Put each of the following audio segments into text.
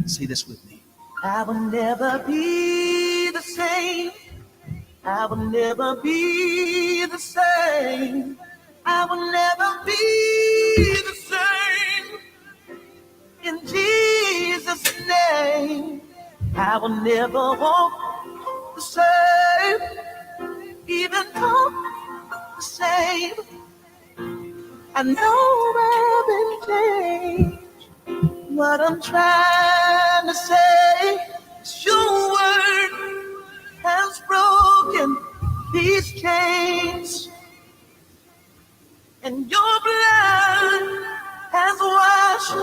Say this with me. I will never be the same. I will never be the same. I will never be the same. In Jesus' name, I will never walk the same, even talk the same. I know I've been changed. What I'm trying to say is your word has broken these chains, and your blood has washed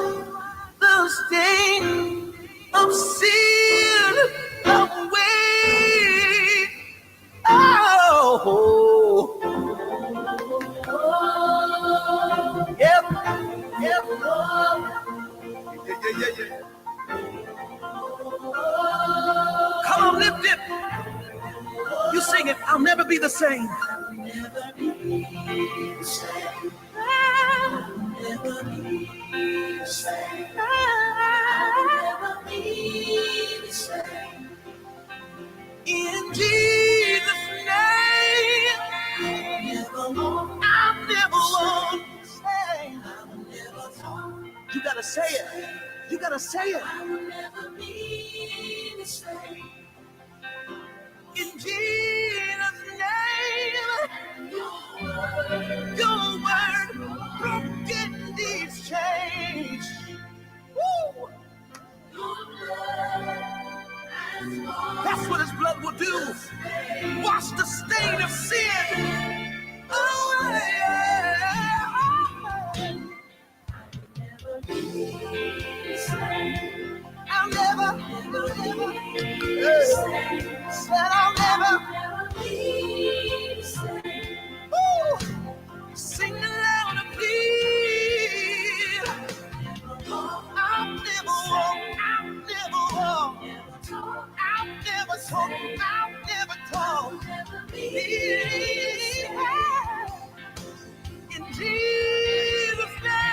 the stain of sin away. Oh, yep, yep, yeah. Come on, lift it. You sing it. I'll never be the same. I'll never be the same. I'll never be the same. I'll never be the same. In Jesus' name, I'll never walk the same. I will never talk. You gotta say it. You gotta say it. I will never be the same. In Jesus' name, your word broken these chains. Woo! That's what his blood will do. Wash the stain of sin. Oh, yeah. I'll never, said I'll never be the same. Woo! Sing aloud and plead. I'll never walk, I'll never walk, I'll never talk, I'll never talk. In Jesus' name.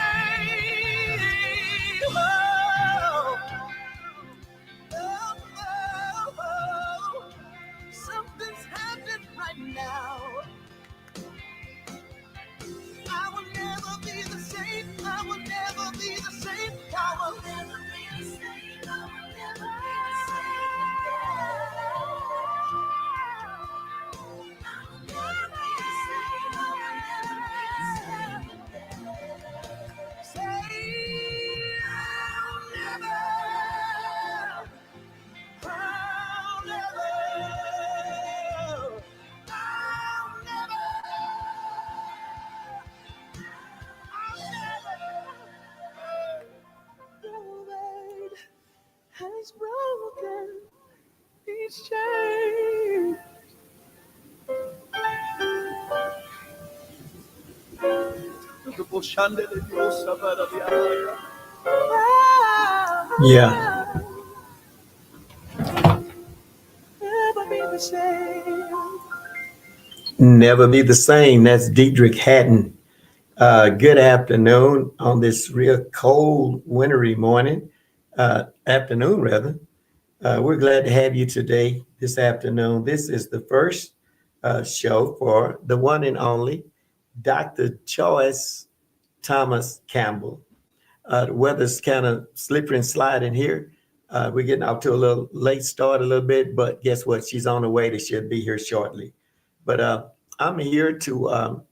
Oh, oh, oh. Something's happening right now. I will never be the same. I will never be the same. I will never be the same. I will never be the same. I will never be the same. I will never be the same. Say, I'll never. I'll never. I'll never. Has broken each chain. Yeah. Never be the same. Never be the same. That's Diedrich Haddon. Good afternoon on this real cold, wintry morning. Afternoon, rather. We're glad to have you today, this afternoon. This is the first show for the one and only Dr. Joyce Thomas Campbell. The weather's kind of slippery and sliding here. We're getting off to a little late start a little bit, but guess what? She's on the way. She'll be here shortly. But I'm here to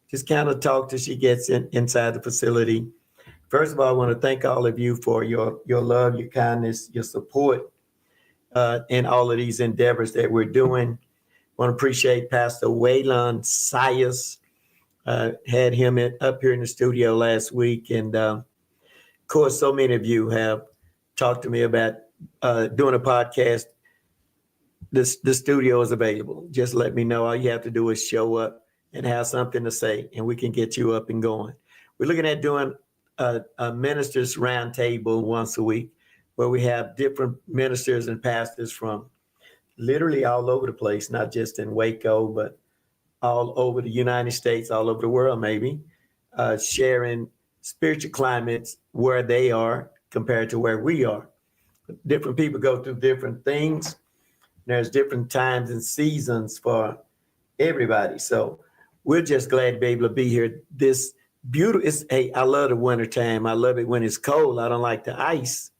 just kind of talk till she gets inside the facility. First of all, I want to thank all of you for your love, your kindness, your support in all of these endeavors that we're doing. I want to appreciate Pastor Waylon Sias. Had him up here in the studio last week. And of course, so many of you have talked to me about doing a podcast. The studio is available. Just let me know. All you have to do is show up and have something to say, and we can get you up and going. We're looking at doing a ministers roundtable once a week, where we have different ministers and pastors from literally all over the place, not just in Waco, but all over the United States, all over the world, maybe, sharing spiritual climates where they are compared to where we are. Different people go through different things. There's different times and seasons for everybody. So we're just glad to be able to be here. This beautiful, hey, I love the winter time. I love it when it's cold. I don't like the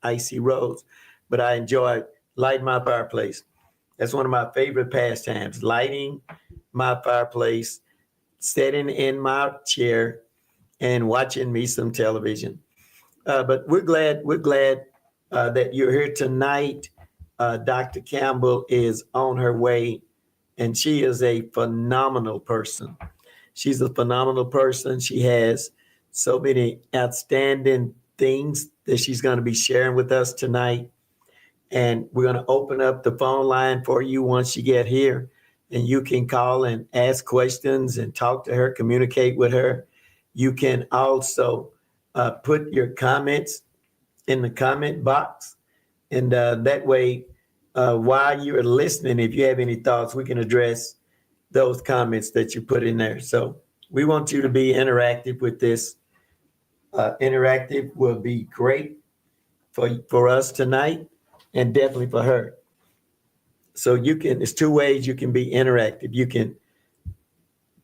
icy roads, but I enjoy lighting my fireplace. That's one of my favorite pastimes, lighting my fireplace, sitting in my chair and watching me some television. But we're glad that you're here tonight. Dr. Campbell is on her way, and she is a phenomenal person. She's a phenomenal person. She has so many outstanding things that she's going to be sharing with us tonight. And we're going to open up the phone line for you once you get here. And you can call and ask questions and talk to her, communicate with her. You can also put your comments in the comment box. And that way, while you're listening, if you have any thoughts, we can address those comments that you put in there. So we want you to be interactive with this. Interactive will be great for us tonight and definitely for her. So there's two ways you can be interactive. You can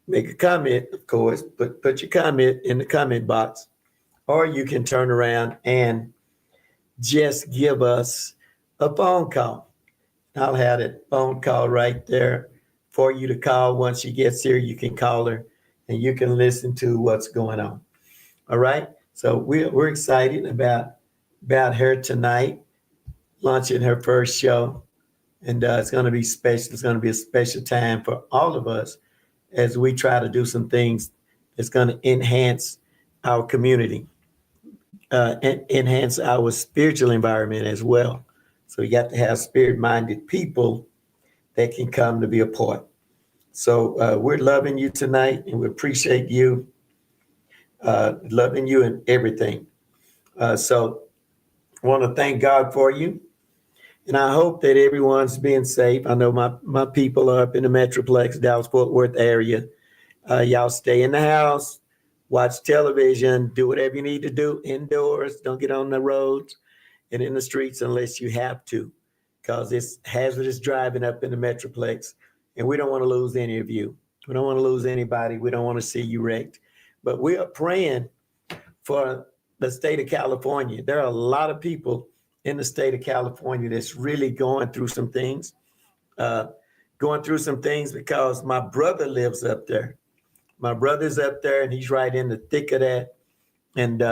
make a comment, of course, but put your comment in the comment box, or you can turn around and just give us a phone call. I'll have that phone call right there for you to call. Once she gets here, you can call her and you can listen to what's going on. All right. So we're excited about her tonight, launching her first show. And it's going to be special. It's going to be a special time for all of us as we try to do some things that's going to enhance our community, and enhance our spiritual environment as well. So you got to have spirit-minded people that can come to be a part. So we're loving you tonight, and we appreciate you, loving you and everything. So I want to thank God for you, and I hope that everyone's being safe. I know my people are up in the Metroplex, Dallas-Fort Worth area. Y'all stay in the house, watch television, do whatever you need to do indoors. Don't get on the roads and in the streets unless you have to, because it's hazardous driving up in the Metroplex, and we don't want to lose any of you. We don't want to lose anybody. We don't want to see you wrecked. But we are praying for the state of California. There are a lot of people in the state of California that's really going through some things, because my brother lives up there. My brother's up there, and he's right in the thick of that. And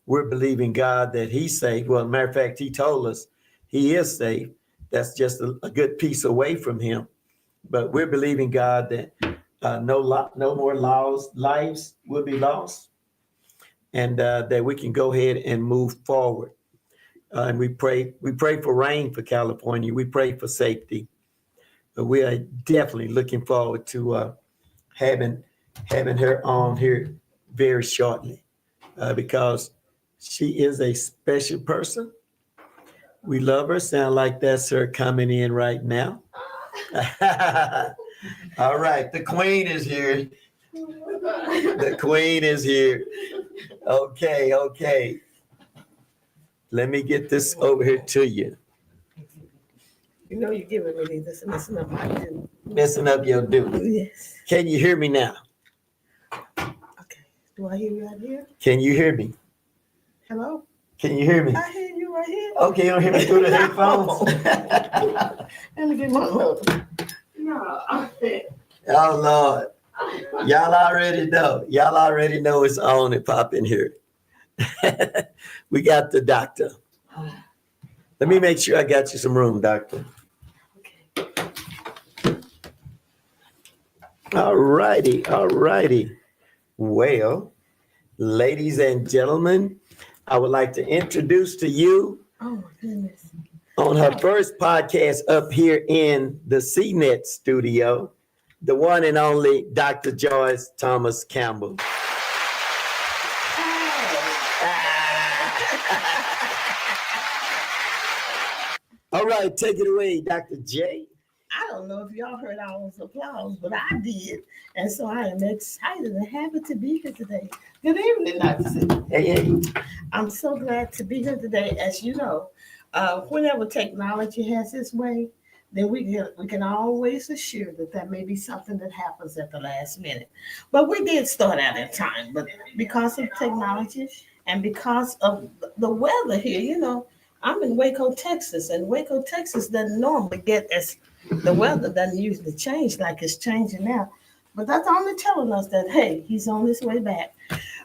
we're believing God that he's safe. Well, as a matter of fact, he told us he is safe. That's just a good piece away from him. But we're believing God that no more lives will be lost, and that we can go ahead and move forward. And we pray for rain for California. We pray for safety. But we are definitely looking forward to having her on here very shortly, because she is a special person. We love her. Sound like that's her coming in right now. All right, the queen is here. The queen is here. Okay. Let me get this over here to you. You know you're giving me this and messing up my do. Messing up your duty. Yes. Can you hear me now? Okay. Do I hear you right here? Can you hear me? Hello? Can you hear me? I hear you right here. Okay, you don't hear me through the headphones? Let me get my load. No. Oh, Lord. Y'all already know it's on and popping here. We got the doctor. Let me make sure I got you some room, doctor. Okay. All righty. Well, ladies and gentlemen, I would like to introduce to you, Oh my goodness, on her first podcast up here in the CNET studio, the one and only Dr. Joyce Thomas Campbell. All right, take it away, Dr. J. I don't know if y'all heard all those applause, but I did. And so I am excited and happy to be here today. Good evening, Dr. C. Hey. I'm so glad to be here today. As you know, whenever technology has its way, then we can always assure that that may be something that happens at the last minute. But we did start out in time, but because of technology and because of the weather here, I'm in Waco, Texas, and Waco, Texas doesn't normally get as the weather doesn't usually change like it's changing now. But that's only telling us that hey, he's on his way back.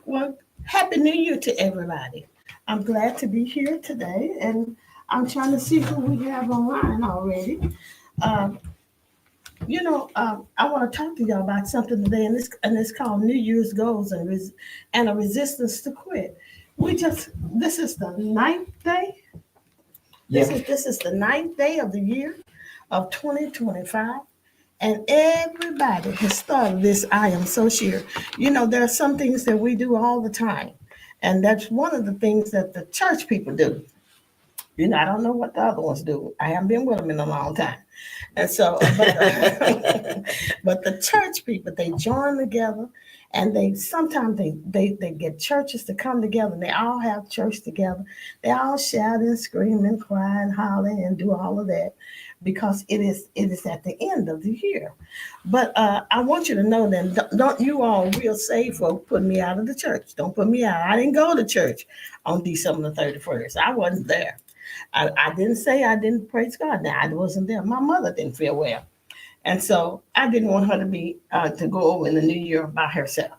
Well, Happy New Year to everybody. I'm glad to be here today, and I'm trying to see who we have online already. Um, I want to talk to y'all about something today, and it's called New Year's goals and a resistance to quit. This is the ninth day. This is the ninth day of the year of 2025. And everybody has started this. I am so sure. There are some things that we do all the time. And that's one of the things that the church people do. I don't know what the other ones do. I haven't been with them in a long time. And so, but the church people, they join together and they sometimes they get churches to come together and they all have church together. They all shout and scream and cry and holler and do all of that because it is at the end of the year. But I want you to know that don't you all real safe for putting me out of the church. Don't put me out. I didn't go to church on December the 31st. I wasn't there. I didn't say I didn't praise God. Now I wasn't there. My mother didn't feel well, and so I didn't want her to go over in the new year by herself.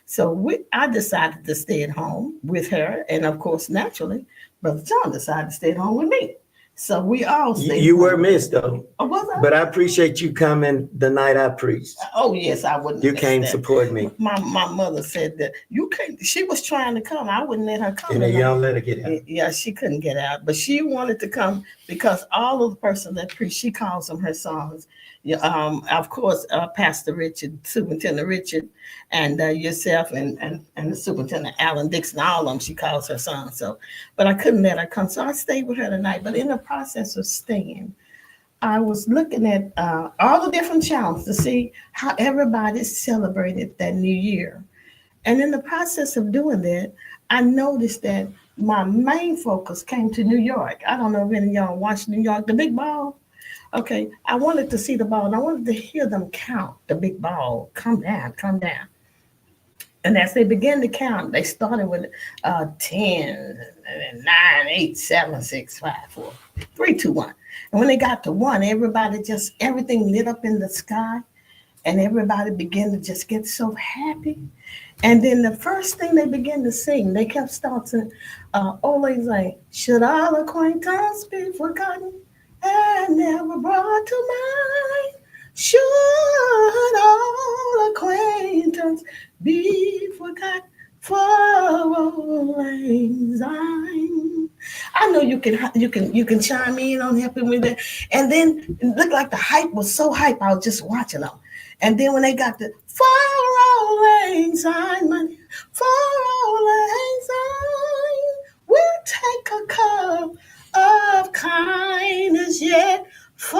So I decided to stay at home with her, and of course, naturally, Brother John decided to stay at home with me. So we all stayed. You were missed though. Oh, was I? But I appreciate you coming the night I preached. Oh yes, I wouldn't. You came to support me. My mother said that you can't. She was trying to come. I wouldn't let her come. And y'all let her get out. Yeah, she couldn't get out, but she wanted to come because all of the person that preached, she calls them her sons. Yeah, of course, Pastor Richard, Superintendent Richard, and yourself, and the Superintendent Alan Dixon, all of them, she calls her sons. So, but I couldn't let her come, so I stayed with her tonight. But in the process of staying, I was looking at all the different channels to see how everybody celebrated that new year. And in the process of doing that, I noticed that my main focus came to New York. I don't know if any of y'all watched New York, the big ball. Okay, I wanted to see the ball and I wanted to hear them count the big ball. Come down, come down. And as they began to count, they started with 10, 9, 8, 7, 6, 5, 4, 3, 2, 1. And when they got to 1, everything lit up in the sky and everybody began to just get so happy. And then the first thing they began to sing, they kept starting, always like, should all acquaintance be forgotten and never brought to mind? Should all acquaintance be forgot for old lang syne? I know you can chime in on helping with that. And then it looked like the hype was so hype. I was just watching them. And then when they got the for old lang syne money, for old lang syne, we'll take a cup of kindness yet for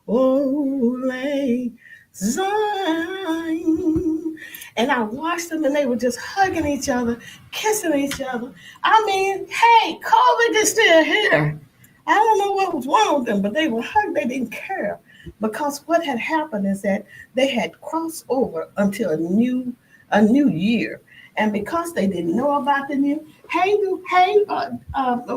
old lang syne. And I watched them and they were just hugging each other, kissing each other. I mean, hey, COVID is still here. I don't know what was wrong with them, but they were hugged. They didn't care. Because what had happened is that they had crossed over until a new year. And because they didn't know about the new,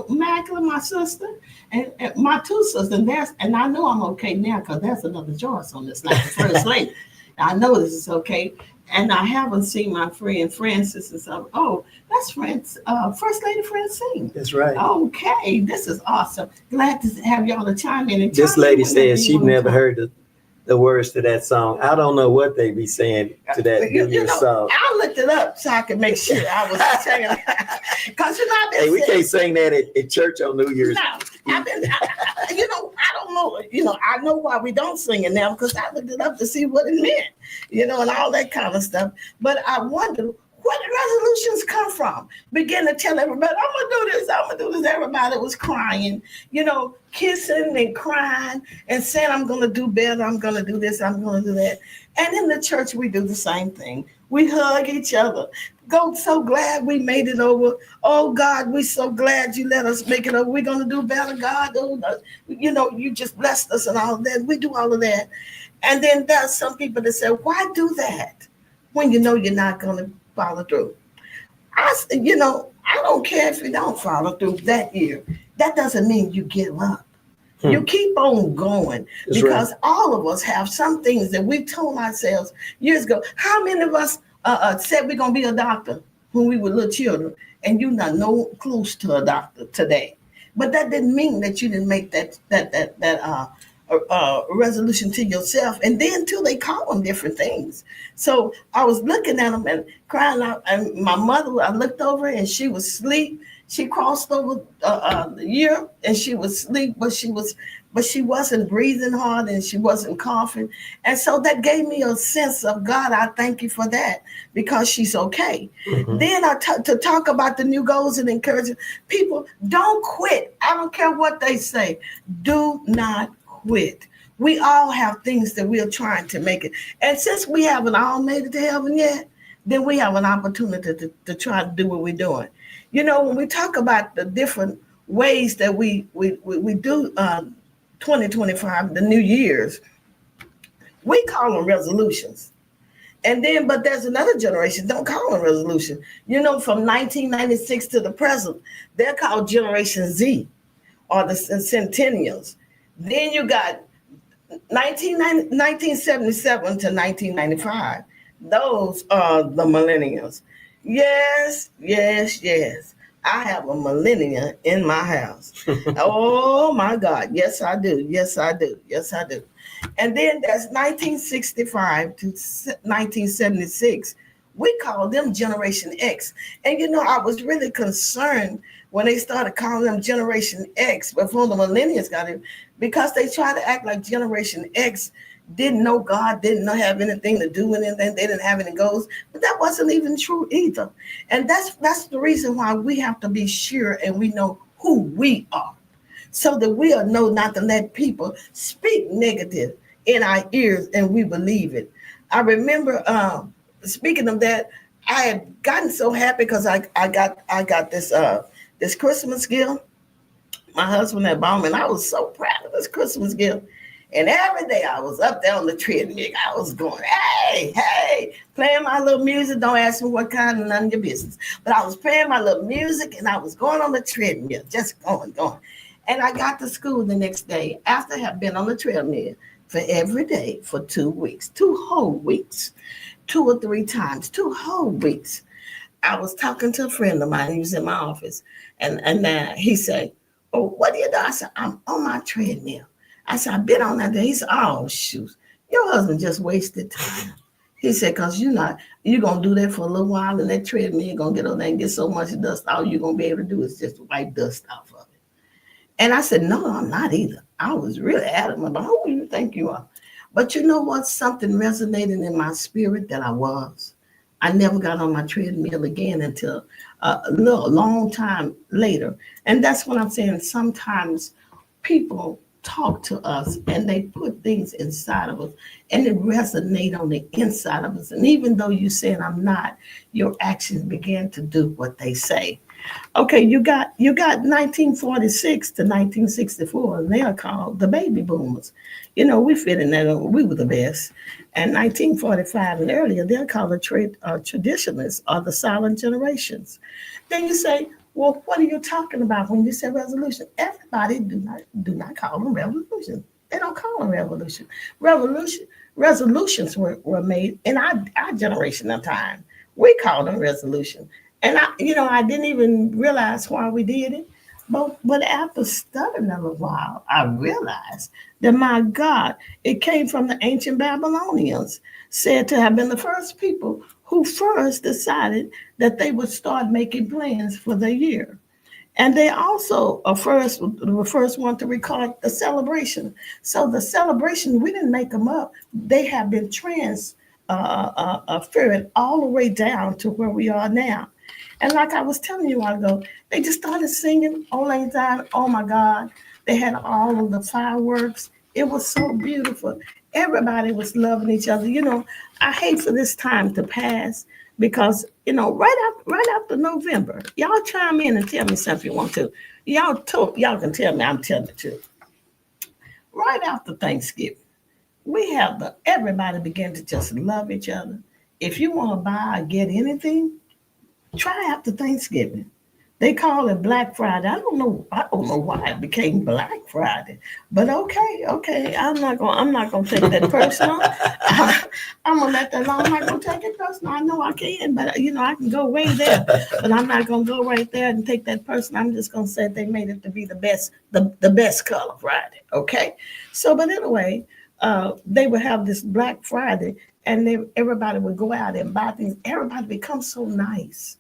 Magdalene, my sister, and my two sisters, and I know I'm okay now because there's another Joyce on this line, First Lady. I know this is okay. And I haven't seen my friend Francis and so. Oh, that's First Lady Francine. That's right. Okay, this is awesome. Glad to have y'all to chime in. This lady says she never heard the words to that song. I don't know what they be saying to that New Year's song. I looked it up so I could make sure I was saying because hey, we can't sing that at church on New Year's. No, I don't know. I know why we don't sing it now because I looked it up to see what it meant, and all that kind of stuff. But I wonder where did resolutions come from? Begin to tell everybody, I'm gonna do this. Everybody was crying, kissing and crying and saying, I'm gonna do better. I'm gonna do this. I'm gonna do that. And in the church, we do the same thing. We hug each other. Go, so glad we made it over. Oh God, we're so glad you let us make it over. We're gonna do better, God. Oh, you just blessed us and all of that. We do all of that. And then there's some people that say, why do that when you know you're not gonna follow through? I don't care if you don't follow through that year. That doesn't mean you give up. You keep on going. That's Because right. all of us have some things that we told ourselves years ago. How many of us said we're going to be a doctor when we were little children, and you not no close to a doctor today? But that didn't mean that you didn't make that resolution to yourself. And then too, they call them different things. So I was looking at them and crying out. And my mother, I looked over and she was asleep. She crossed over the year and she was asleep, but she wasn't breathing hard and she wasn't coughing. And so that gave me a sense of, God, I thank you for that, because she's okay. Mm-hmm. Then to talk about the new goals and encouraging people, don't quit. I don't care what they say. Do not quit. We all have things that we're trying to make it. And since we haven't all made it to heaven yet, then we have an opportunity to try to do what we're doing. When we talk about the different ways that we do 2025, the New Year's, we call them resolutions. And then, but there's another generation, don't call them resolution. From 1996 to the present, they're called Generation Z, or the Centennials. Then you got 1977 to 1995. Those are the millennials. Yes, yes, yes. I have a millennial in my house. Oh my God. Yes, I do. Yes, I do. Yes, I do. And then that's 1965 to 1976. We call them Generation X. And I was really concerned when they started calling them Generation X before the millennials got it, because they try to act like Generation X didn't know God, didn't have anything to do with anything, they didn't have any goals. But that wasn't even true either. And that's the reason why we have to be sure and we know who we are, so that we'll know not to let people speak negative in our ears and we believe it. I remember speaking of that, I had gotten so happy because I got this Christmas gift. My husband had bought me, and I was so proud of this Christmas gift. And every day I was up there on the treadmill. I was going, hey, hey, playing my little music. Don't ask me what kind, none of your business. But I was playing my little music and I was going on the treadmill, just going. And I got to school the next day after I had been on the treadmill for every day for 2 weeks, 2 whole weeks, 2 or 3 times, 2 whole weeks. I was talking to a friend of mine. He was in my office. And he said, oh, what do you do? I said, I'm on my treadmill. I said, I've been on that day. He said, oh, shoot, your husband just wasted time. He said, because you're going to do that for a little while, and that treadmill, you're going to get on there and get so much dust. All you're going to be able to do is just wipe dust off of it. And I said, no, I'm not either. I was really adamant about who you think you are. But you know what? Something resonated in my spirit that I was. I never got on my treadmill again until a long time later. And that's what I'm saying. Sometimes people talk to us and they put things inside of us and it resonate on the inside of us. And even though you said I'm not, your actions begin to do what they say. Okay, you got 1946 to 1964, and they are called the baby boomers. We fit in that. We were the best. And 1945 and earlier, they're called the traditionalists, or the silent generations. Then you say, well, what are you talking about when you say resolution? Everybody do not call them revolution. They don't call them revolution. Resolutions were made in our generation of time. We call them resolution. And I didn't even realize why we did it. But after studying a little while, I realized that, my God, it came from the ancient Babylonians, said to have been the first people who first decided that they would start making plans for the year. And they also were first one to record the celebration. So the celebration, we didn't make them up. They have been transferred all the way down to where we are now. And like I was telling you a while ago, they just started singing all the time. Oh my God. They had all of the fireworks. It was so beautiful. everybody was loving each other. I hate for this time to pass because right after November, y'all chime in and tell me something you want to. Y'all can tell me I'm telling the truth. Right after Thanksgiving, we have everybody begin to just love each other. If you want to buy or get anything, try after Thanksgiving. They call it Black Friday. I don't know why it became Black Friday. But okay. I'm not gonna take that personal. I'm gonna let that alone. I'm not gonna take it personal. I know I can, but I can go way there. But I'm not gonna go right there and take that personal. I'm just gonna say they made it to be the best color Friday. Okay. So but anyway, they would have this Black Friday and everybody would go out and buy things. Everybody becomes so nice.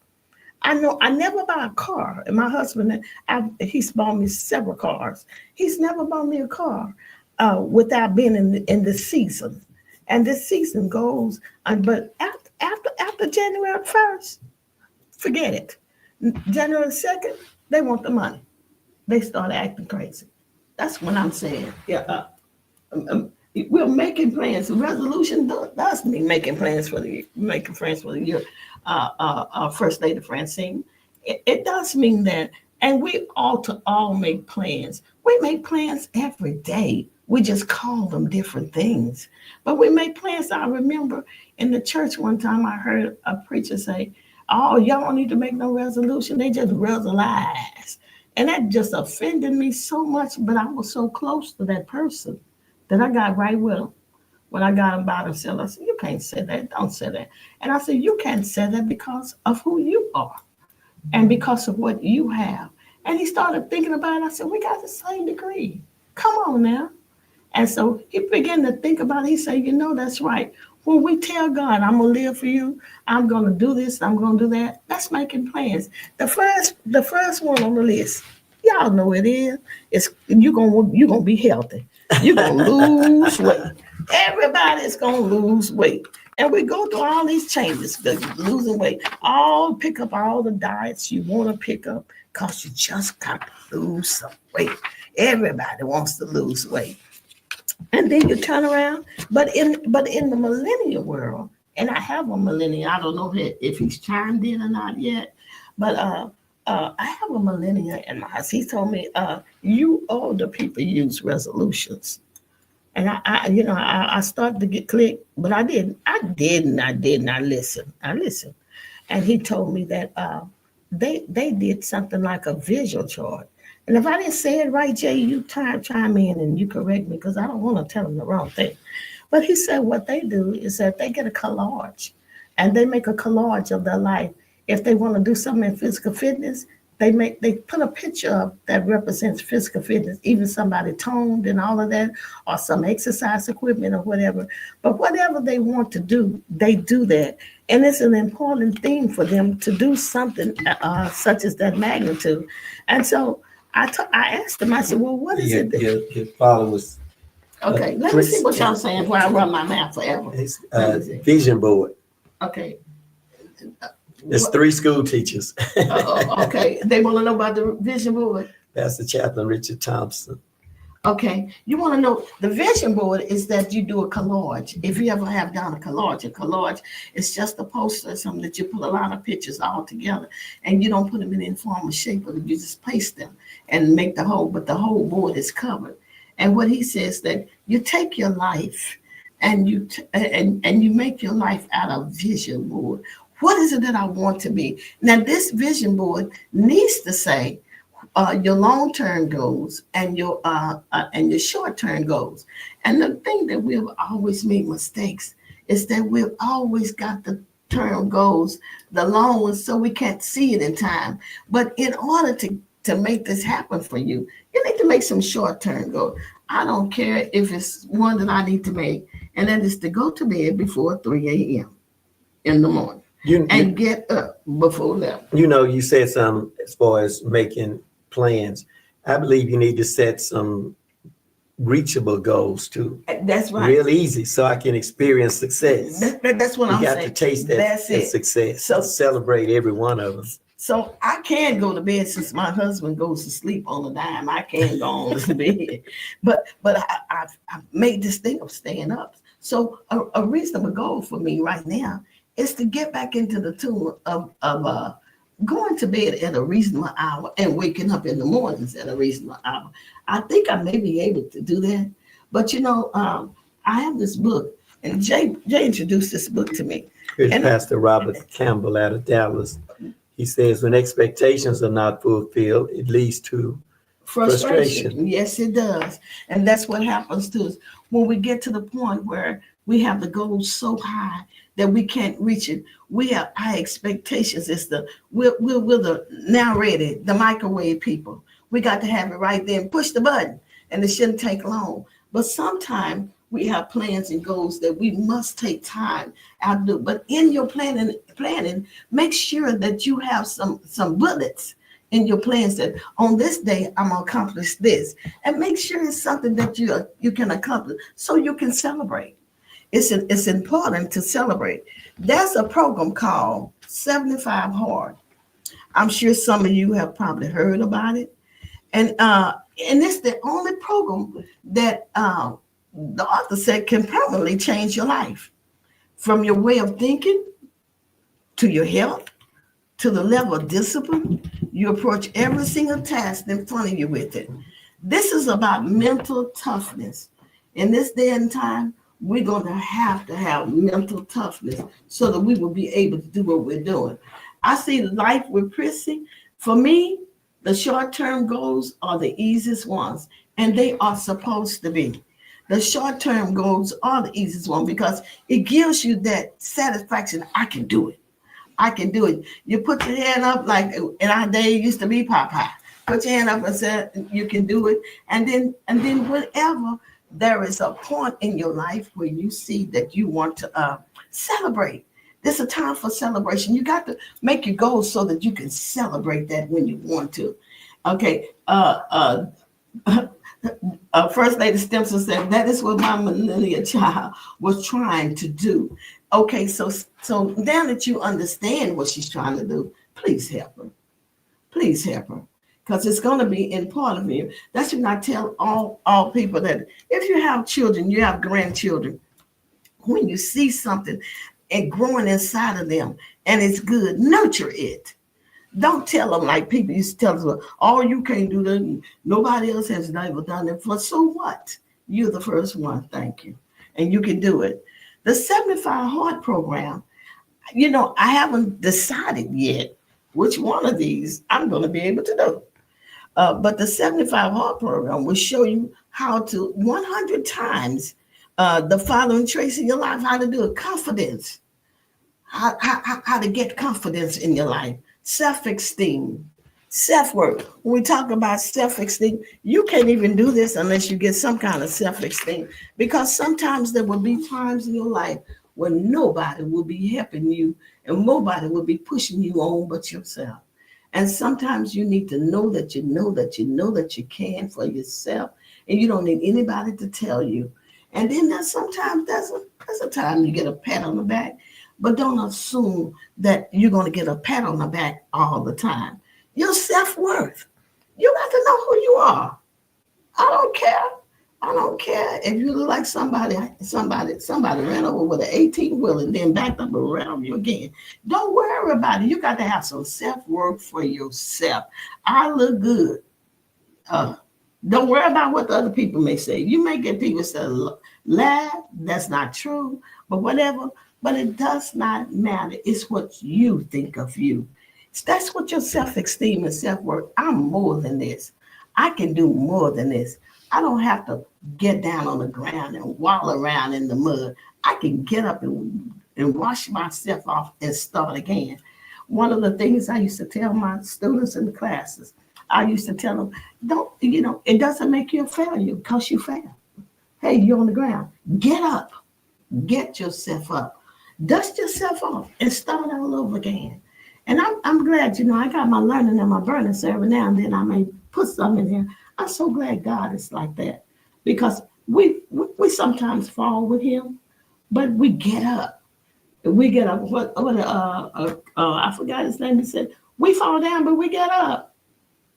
I know I never buy a car. And my husband, he's bought me several cars. He's never bought me a car without being in the season. And this season goes, but after January 1st, forget it. January 2nd, they want the money. They start acting crazy. That's what I'm saying. Yeah. We're making plans. Resolution does mean making plans for the year. First Lady Francine. It does mean that, and we ought to all make plans. We make plans every day. We just call them different things, but we make plans. I remember in the church one time I heard a preacher say, "Oh, y'all don't need to make no resolution. They just resolution," and that just offended me so much. But I was so close to that person that I got right with him. When I got him by himself, I said, "You can't say that. Don't say that." And I said, "You can't say that because of who you are and because of what you have." And he started thinking about it. I said, "We got the same degree. Come on now." And so he began to think about it. He said, "That's right. When we tell God, I'm going to live for you, I'm going to do this, I'm going to do that, that's making plans." The first one on the list, y'all know it is. It's you're gonna be healthy. You're gonna lose weight. Everybody's gonna lose weight. And we go through all these changes, losing weight. Pick up all the diets you want to pick up because you just got to lose some weight. Everybody wants to lose weight. And then you turn around, but in the millennial world, and I have a millennial, I don't know if he's chimed in or not yet, but I have a millennial in my house. He told me, "You older people use resolutions," and I started to get clicked, but I didn't. I listened. And he told me that they did something like a visual chart. And if I didn't say it right, Jay, you chime in and you correct me because I don't want to tell them the wrong thing. But he said what they do is that they get a collage and they make a collage of their life. If they want to do something in physical fitness, they put a picture up that represents physical fitness, even somebody toned and all of that, or some exercise equipment or whatever. But whatever they want to do, they do that. And it's an important thing for them to do something such as that magnitude. And so I asked them, I said, "Well, what is it?" Your father was Okay, let me see what y'all saying before I run my mouth forever. vision board. Okay. There's 3 school teachers. Okay, they want to know about the vision board. Pastor Chaplain Richard Thompson. Okay, you want to know the vision board is that you do a collage. If you ever have done a collage is just a poster or something that you put a lot of pictures all together, and you don't put them in informal shape, but you just paste them and make the whole board is covered. And what he says that you take your life and you make your life out of vision board. What is it that I want to be? Now, this vision board needs to say your long-term goals and your short-term goals. And the thing that we've always made mistakes is that we've always got the term goals, the long ones, so we can't see it in time. But in order to make this happen for you, you need to make some short-term goals. I don't care if it's one that I need to make, and that is to go to bed before 3 a.m. in the morning. And get up before that. You said something as far as making plans. I believe you need to set some reachable goals too. That's right. Real easy, so I can experience success. That's what I'm saying. You got to taste that success. So celebrate every one of them. So I can go to bed since my husband goes to sleep on a dime. I can go on to bed, but I've made this thing of staying up. So a reasonable goal for me right now is to get back into the tune of going to bed at a reasonable hour and waking up in the mornings at a reasonable hour. I think I may be able to do that. But I have this book, and Jay introduced this book to me. Here's And Pastor Robert Campbell out of Dallas. He says, when expectations are not fulfilled, it leads to frustration. Yes, it does. And that's what happens to us when we get to the point where we have the goals so high that we can't reach it. We have high expectations. We're the now ready, the microwave people. We got to have it right then. Push the button, and it shouldn't take long. But sometimes we have plans and goals that we must take time out to do. But in your planning, make sure that you have some bullets in your plans that on this day I'm gonna accomplish this, and make sure it's something that you can accomplish so you can celebrate. It's important to celebrate. There's a program called 75 Hard. I'm sure some of you have probably heard about it, and it's the only program that the author said can permanently change your life, from your way of thinking to your health to the level of discipline you approach every single task in front of you with it. This is about mental toughness. In this day and time, we're going to have mental toughness so that we will be able to do what we're doing. I see life with Prissy. For me, the short-term goals are the easiest ones, and they are supposed to be. The short-term goals are the easiest one because it gives you that satisfaction. I can do it. I can do it. You put your hand up like in our day it used to be Popeye. Put your hand up and say you can do it. And then whenever there is a point in your life where you see that you want to celebrate. This is a time for celebration. You got to make your goals so that you can celebrate that when you want to. Okay. First Lady Stimson said that is what my millennial child was trying to do. Okay, so now that you understand what she's trying to do, please help her. Please help her, because it's going to be important for you. That's when I tell all people that if you have children, you have grandchildren, when you see something and growing inside of them and it's good, nurture it. Don't tell them like people used to tell us, well, oh, you can't do that. Nobody else has never done it. For so what? You're the first one. Thank you. And you can do it. The 75 Hard program, I haven't decided yet which one of these I'm going to be able to do. But the 75 Hard program will show you how to 100 times the following traits in your life, how to do it. Confidence, how to get confidence in your life. Self-esteem, self-worth. When we talk about self-esteem, you can't even do this unless you get some kind of self-esteem, because sometimes there will be times in your life when nobody will be helping you and nobody will be pushing you on but yourself. And sometimes you need to know that you know that you know that you can for yourself, and you don't need anybody to tell you. And then there's a time you get a pat on the back. But don't assume that you're going to get a pat on the back all the time. Your self-worth. You got to know who you are. I don't care. I don't care if you look like somebody ran over with an 18-wheeler and then backed up and ran over you again. Don't worry about it. You got to have some self-worth for yourself. I look good. Don't worry about what the other people may say. You may get people say, laugh. That's not true. But whatever. But it does not matter. It's what you think of you. That's what your self-esteem and self-worth. I'm more than this. I can do more than this. I don't have to get down on the ground and wallow around in the mud. I can get up and wash myself off and start again. One of the things I used to tell my students in the classes, I used to tell them, it doesn't make you a failure because you fail. Hey, you're on the ground. Get up. Get yourself up. Dust yourself off and start all over again. And I'm glad, I got my learning and my burning, so every now and then I may put something in there. I'm so glad God is like that, because we sometimes fall with him, but we get up. We get up. I forgot his name. He said, We fall down, but we get up.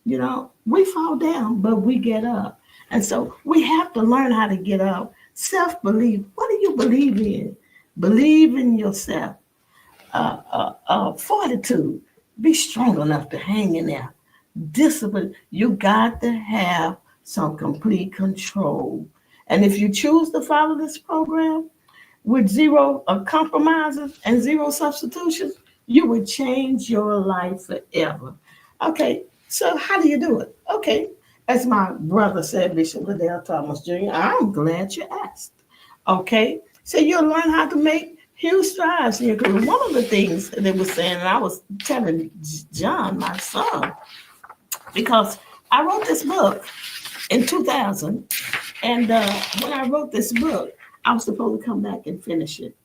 We fall down, but we get up. And so we have to learn how to get up. Self belief. What do you believe in? Believe in yourself. Fortitude. Be strong enough to hang in there. Discipline. You got to have some complete control. And if you choose to follow this program with zero compromises and zero substitutions, you would change your life forever. Okay, so how do you do it? Okay, as my brother said, Bishop Liddell Thomas Jr., I'm glad you asked. Okay, so you'll learn how to make huge strides in your career. One of the things they were saying, and I was telling John, my son, because I wrote this book in 2000, and when I wrote this book, I was supposed to come back and finish it.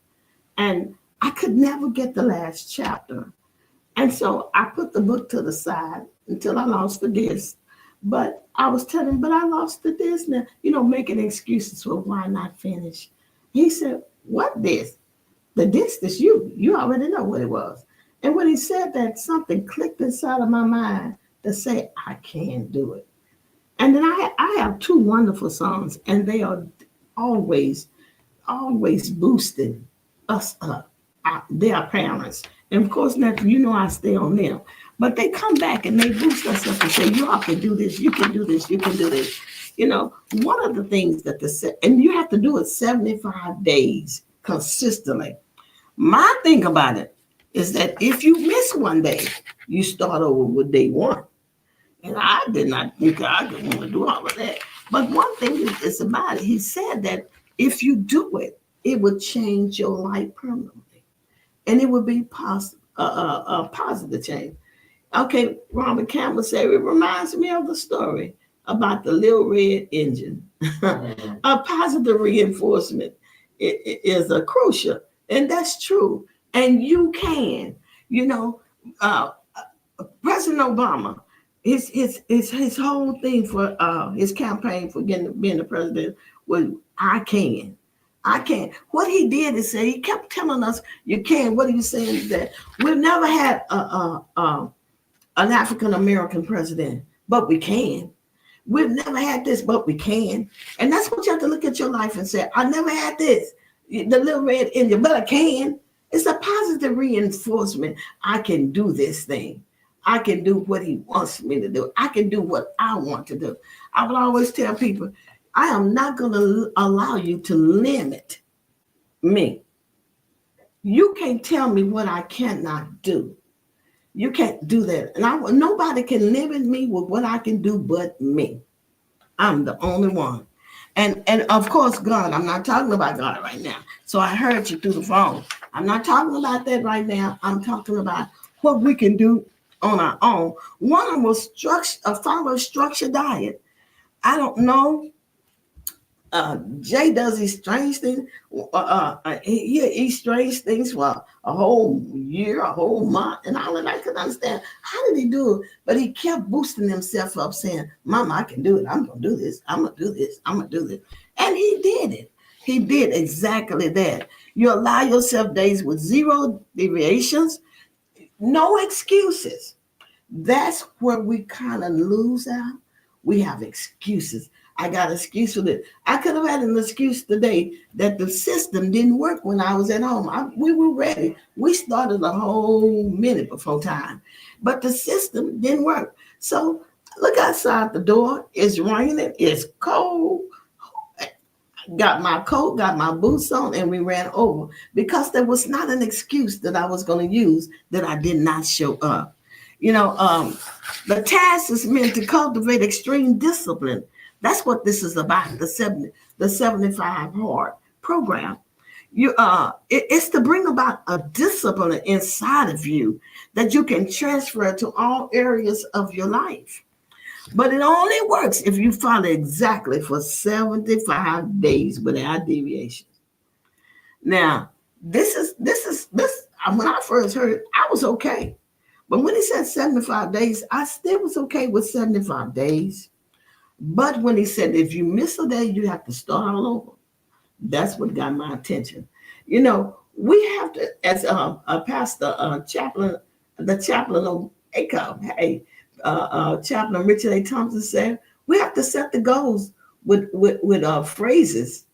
And I could never get the last chapter. And so I put the book to the side until I lost the disc. But I was telling him, but I lost the disc now, making excuses for why not finish. He said, what disc? The disc is you. You already know what it was. And when he said that, something clicked inside of my mind to say, I can do it. And then I have two wonderful songs, and they are always, always boosting us up. They are parents. And of course, I stay on them. But they come back and they boost us up and say, you all can do this, you can do this, you can do this. One of the things and you have to do it 75 days consistently. My thing about it is that if you miss one day, you start over with day one. And I did not think I could want to do all of that. But one thing is about it, he said that if you do it, it would change your life permanently. And it would be a positive change. Okay, Robert Campbell said, it reminds me of the story about the little red engine. A positive reinforcement is a crucial, and that's true. And you can, President Obama, his whole thing for his campaign for being the president was, I can. I can. What he did is say, he kept telling us, you can. What he was saying is that we've never had an African American president, but we can. We've never had this, but we can. And that's what you have to look at your life and say, I never had this, the little red Indian, but I can. It's a positive reinforcement. I can do this thing. I can do what he wants me to do. I can do what I want to do. I would always tell people, I am not going to allow you to limit me. You can't tell me what I cannot do. You can't do that. And nobody can limit me with what I can do but me. I'm the only one. And of course, God, I'm not talking about God right now. So I heard you through the phone. I'm not talking about that right now. I'm talking about what we can do on our own. One of them was follow a structured diet. I don't know. Jay does these strange things. He eats strange things for a whole year, a whole month, and all that. I couldn't understand. How did he do it? But he kept boosting himself up, saying, Mama, I can do it. I'm going to do this. I'm going to do this. I'm going to do this. And he did it. He did exactly that. You allow yourself days with zero deviations, no excuses. That's where we kind of lose out. We have excuses. I got an excuse for this. I could have had an excuse today that the system didn't work when I was at home. We were ready. We started a whole minute before time, but the system didn't work. So look outside the door. It's raining. It's cold. Got my coat, got my boots on, and we ran over because there was not an excuse that I was going to use that I did not show up. The task is meant to cultivate extreme discipline. That's what this is about, the 75 hard program. It's to bring about a discipline inside of you that you can transfer to all areas of your life. But it only works if you follow exactly for 75 days without deviation. Now, this. When I first heard it, I was okay. But when he said 75 days, I still was okay with 75 days. But when he said, if you miss a day, you have to start all over. That's what got my attention. We have to, as a pastor, chaplain, the chaplain of Hey, Chaplain Richard A. Thompson said, we have to set the goals with phrases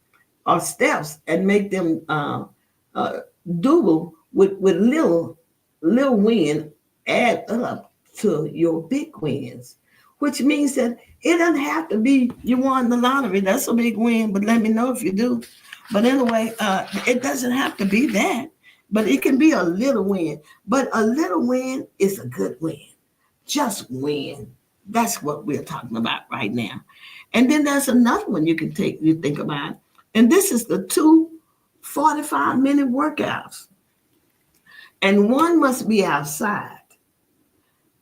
or steps and make them uh, doable with little win add up to your big wins, which means that it doesn't have to be you won the lottery. That's a big win, but let me know if you do. But anyway, it doesn't have to be that, but it can be a little win. But a little win is a good win. Just win. That's what we're talking about right now. And then there's another one you think about. And this is the two 45-minute workouts. And one must be outside.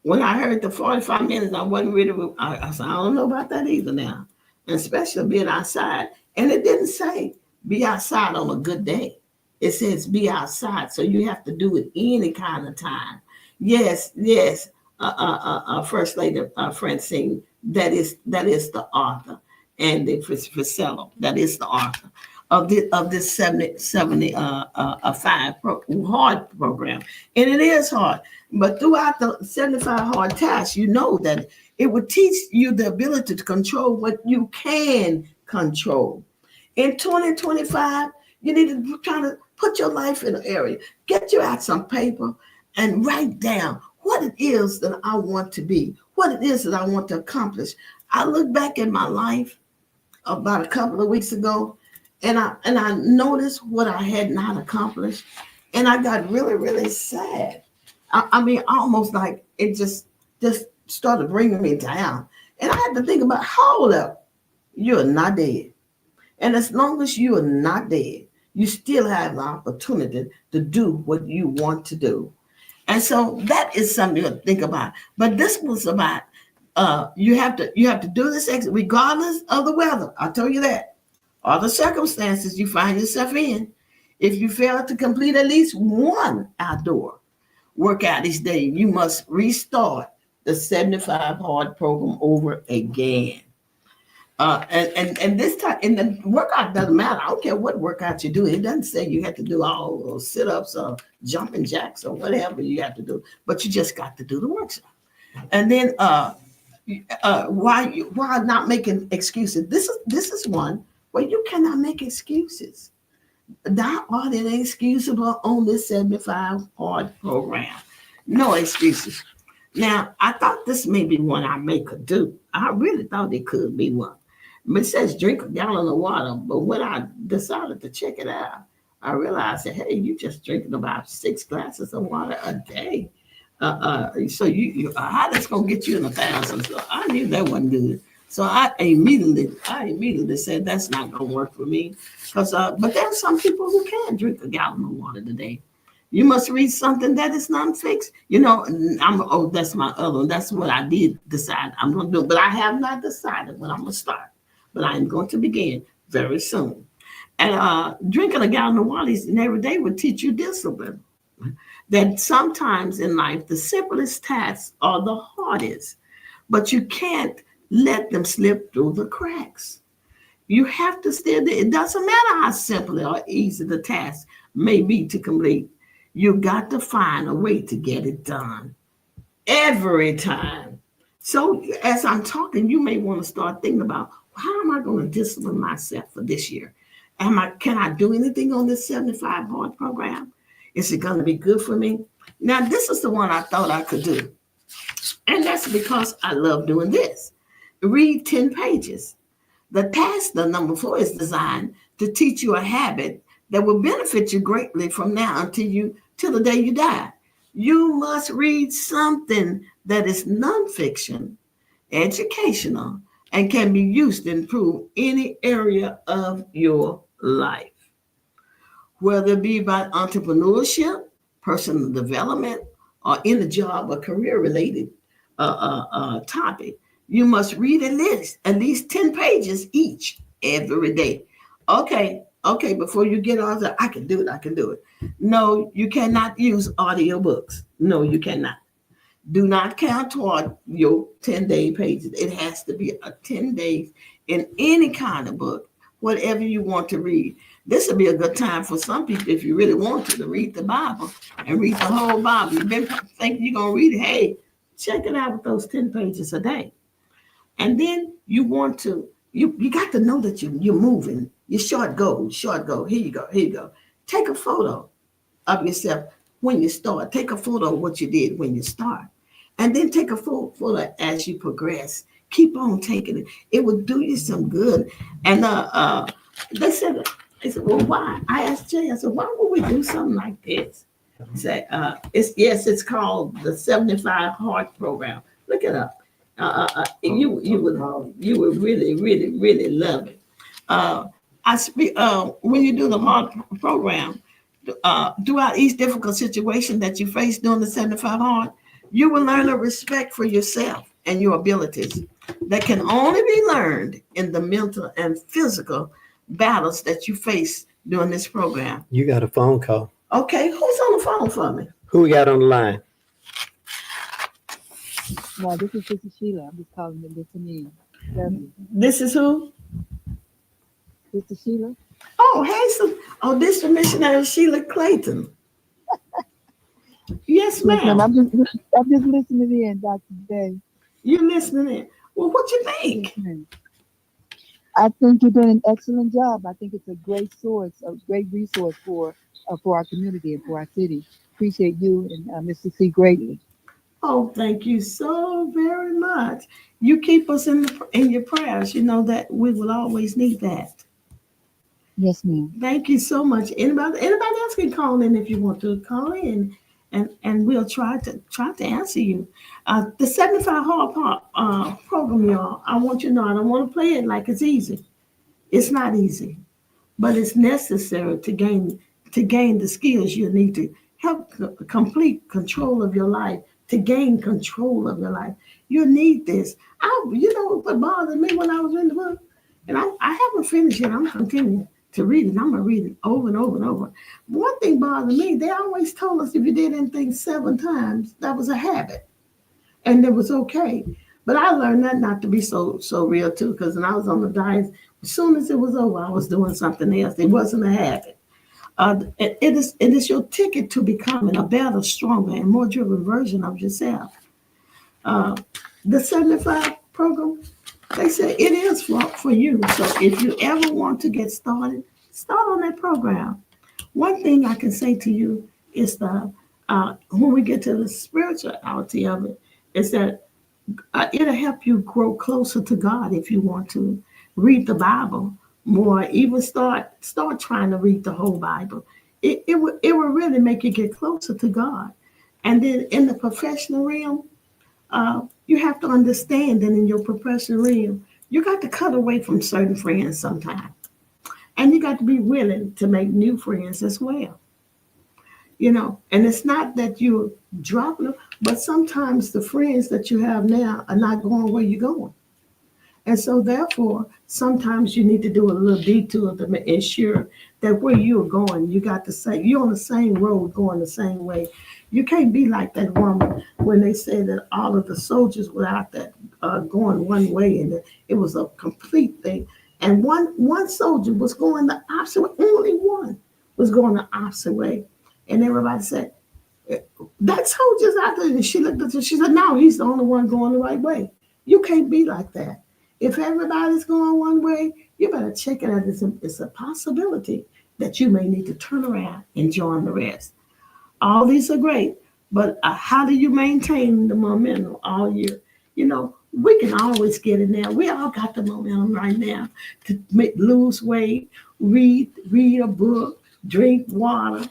When I heard the 45 minutes, I wasn't really, I said, I don't know about that either now. And especially being outside. And it didn't say be outside on a good day. It says be outside. So you have to do it any kind of time. Yes, yes. First Lady Francine, that is the author. And the Frisello, that is the author of this 75 hard program. And it is hard. But throughout the 75 hard tasks, you know that it would teach you the ability to control what you can control. In 2025, you need to try to put your life in an area. Get you out some paper and write down what it is that I want to be, what it is that I want to accomplish. I look back at my life about a couple of weeks ago, and I noticed what I had not accomplished, and I got really, really sad. I mean, almost like it just started bringing me down. And I had to think about, hold up, you're not dead. And as long as you are not dead, you still have the opportunity to do what you want to do. And so that is something to think about. But this was about you have to do this regardless of the weather. I told you that. Or the circumstances you find yourself in. If you fail to complete at least one outdoor workout each day, you must restart the 75 hard program over again. And this time, and the workout doesn't matter. I don't care what workout you do. It doesn't say you have to do all those sit-ups or jumping jacks or whatever you have to do, but you just got to do the workout. And then why not making excuses? This is one where you cannot make excuses. Not are inexcusable on this 75 hard program. No excuses. Now, I thought this may be one I may could do. I really thought it could be one. But it says drink a gallon of water. But when I decided to check it out, I realized that, hey, you just drinking about 6 glasses of water a day. So how that's gonna get you in 1,000? So I knew that wasn't good. So I immediately said that's not gonna work for me. But there are some people who can drink a gallon of water today. You must read something that is non-fixed. That's my other one. That's what I did decide I'm gonna do. But I have not decided when I'm gonna start. But I'm going to begin very soon. And drinking a gallon of water every day would teach you discipline. That sometimes in life, the simplest tasks are the hardest, but you can't let them slip through the cracks. You have to still do it. It doesn't matter how simple or easy the task may be to complete. You got to find a way to get it done every time. So as I'm talking, you may want to start thinking about, how am I going to discipline myself for this year? Can I do anything on this 75 hard program? Is it going to be good for me? Now, this is the one I thought I could do. And that's because I love doing this. Read 10 pages. The task, the number 4, is designed to teach you a habit that will benefit you greatly from now till the day you die. You must read something that is nonfiction, educational, and can be used to improve any area of your life. Whether it be about entrepreneurship, personal development, or in the job or career related topic, you must read at least 10 pages each every day. Okay, before you get on I can do it. No, you cannot use audiobooks. No, you cannot. Do not count toward your 10-day pages. It has to be a 10 days in any kind of book, whatever you want to read. This would be a good time for some people, if you really want to read the Bible and read the whole Bible. You've been thinking you're going to read it. Hey, check it out with those 10 pages a day. And then you want to, you got to know that you're moving. Your short goals, short goal. Here you go, here you go. Take a photo of yourself when you start. Take a photo of what you did when you start. And then take a photo as you progress. Keep on taking it. It will do you some good. And they said, well, why? I asked Jay, I said, why would we do something like this? Say, it's called the 75 Heart Program. Look it up. You would really love it. I speak when you do the heart program. Throughout each difficult situation that you face during the 75 Hard, you will learn a respect for yourself and your abilities that can only be learned in the mental and physical battles that you face during this program. You got a phone call. Okay, who's on the phone for me? Who we got on the line? No, this is Sister Sheila. I'm just calling to listen in. This is who? Sister Sheila? Oh, hey, this is missionary Sheila Clayton. Yes, ma'am. I'm just listening in, Dr. Day. You listening in? Well, what you think? I think you're doing an excellent job. I think it's a great source, a great resource for our community and for our city. Appreciate you and Mr. C greatly. Oh, thank you so very much. You keep us in your prayers. You know that we will always need that. Yes, ma'am. Thank you so much. Anybody else can call in if you want to call in, and we'll try to answer you. The 75 Hard program, y'all. I want you to know I don't want to play it like it's easy. It's not easy, but it's necessary to gain the skills you need to help complete control of your life. To gain control of your life, you need this. You know what bothered me when I was in the book, and I haven't finished yet. I'm continuing to read it. I'm gonna read it over and over and over. One thing bothered me, they always told us if you did anything 7 times, that was a habit. And it was okay. But I learned that not to be so real too, because when I was on the diet, as soon as it was over, I was doing something else. It wasn't a habit. It is your ticket to becoming a better, stronger, and more driven version of yourself. The 75 program, they say it is for you. So if you ever want to get started, start on that program. One thing I can say to you is that when we get to the spirituality of it, is that it'll help you grow closer to God if you want to read the Bible more. Even start trying to read the whole Bible. It will really make you get closer to God. And then in the professional realm, you have to understand that in your professional realm, you got to cut away from certain friends sometimes. And you got to be willing to make new friends as well. You know, and it's not that you're dropping them, but sometimes the friends that you have now are not going where you're going. And so therefore, sometimes you need to do a little detour to ensure that where you're going, you're on the same road going the same way. You can't be like that woman when they said that all of the soldiers were out there going one way, and it was a complete thing. And one soldier was going the opposite way. Only one was going the opposite way. And everybody said, that soldier's out there. And she looked at her, she said, no, he's the only one going the right way. You can't be like that. If everybody's going one way, you better check it out. It's a possibility that you may need to turn around and join the rest. All these are great, but how do you maintain the momentum all year? You know, we can always get in there. We all got the momentum right now to lose weight, read a book, drink water,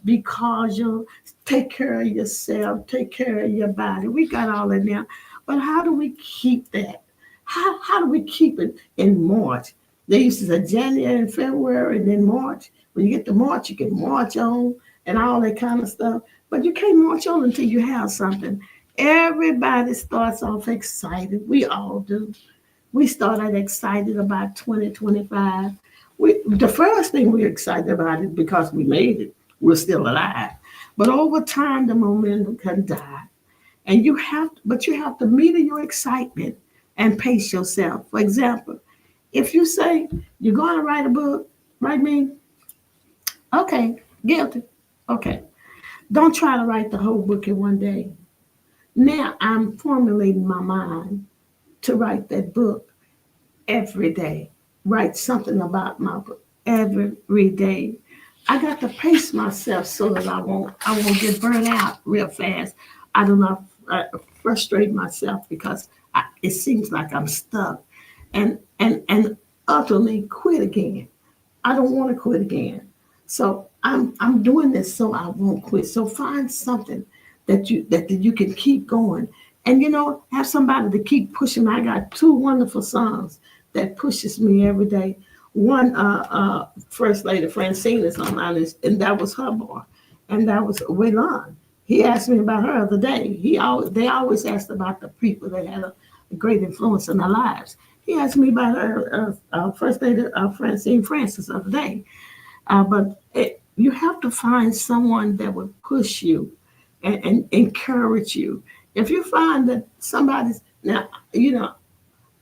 be cautious, take care of yourself, take care of your body. We got all in there. But how do we keep that? How do we keep it in March? They used to say January and February and then March. When you get to March, you can march on and all that kind of stuff. But you can't march on until you have something. Everybody starts off excited. We all do. We started excited about 2025. The first thing we're excited about is because we made it. We're still alive. But over time, the momentum can die. And you have to meter your excitement and pace yourself. For example, if you say you're going to write a book, write me, okay, guilty. Okay. Don't try to write the whole book in one day. Now I'm formulating my mind to write that book every day. Write something about my book every day. I got to pace myself so that I won't get burnt out real fast. I do not frustrate myself because it seems like I'm stuck and utterly quit again. I don't want to quit again. So I'm doing this so I won't quit. So find something that you can keep going. And have somebody to keep pushing. I got two wonderful sons that pushes me every day. One First Lady Francine is on my list, and that was her boy. And that was Waylon. He asked me about her the other day. They always asked about the people that had a great influence in their lives. He asked me about her, First Lady Francine Francis the other day. You have to find someone that would push you and encourage you. If you find that somebody's now,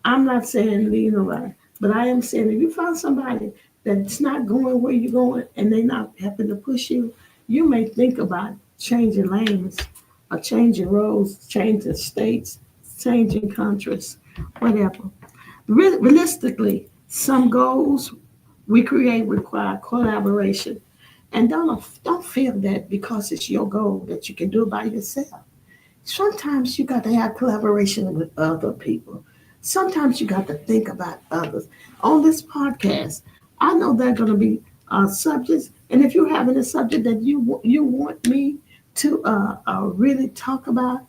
I'm not saying leave nobody, but I am saying if you find somebody that's not going where you're going and they're not helping to push you, you may think about changing lanes or changing roads, changing states, changing countries, whatever. Realistically, some goals we create require collaboration. And don't feel that because it's your goal that you can do it by yourself. Sometimes you got to have collaboration with other people. Sometimes you got to think about others. On this podcast, I know there are going to be subjects, and if you're having a subject that you want me to really talk about,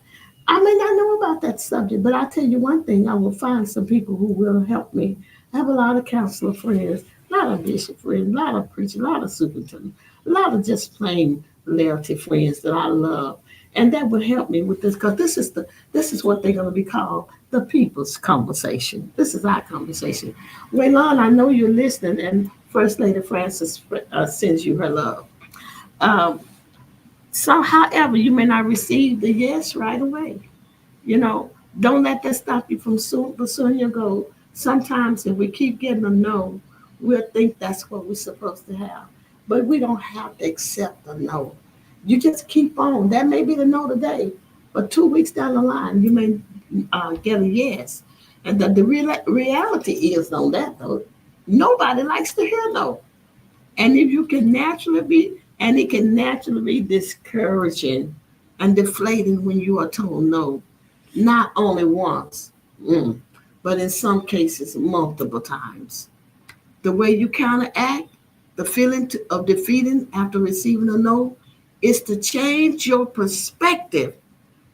I may not know about that subject, but I'll tell you one thing: I will find some people who will help me. I have a lot of counselor friends, a lot of bishop friends, a lot of preachers, a lot of superintendents, a lot of just plain loyalty friends that I love and that would help me with this because this is what they're going to be called the people's conversation. This is our conversation. Waylon, I know you're listening, and First Lady Francis sends you her love. Um, however, you may not receive the yes right away. Don't let that stop you from pursuing your goal. Sometimes, if we keep getting a no, we'll think that's what we're supposed to have, but we don't have to accept a no. You just keep on. That may be the no today, but 2 weeks down the line, you may get a yes. And the reality is on that though, nobody likes to hear no. And if you can naturally be, and it can naturally be discouraging and deflating when you are told no, not only once, but in some cases multiple times. The way you counteract the feeling of defeating after receiving a no is to change your perspective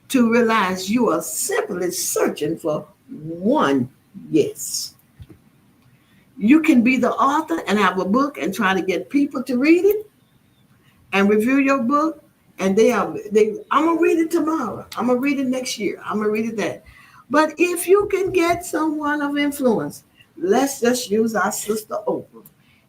to realize you are simply searching for one yes. You can be the author and have a book and try to get people to read it and review your book. And I'm gonna read it tomorrow. I'm gonna read it next year. I'm gonna read it that. But if you can get someone of influence, let's just use our sister Oprah.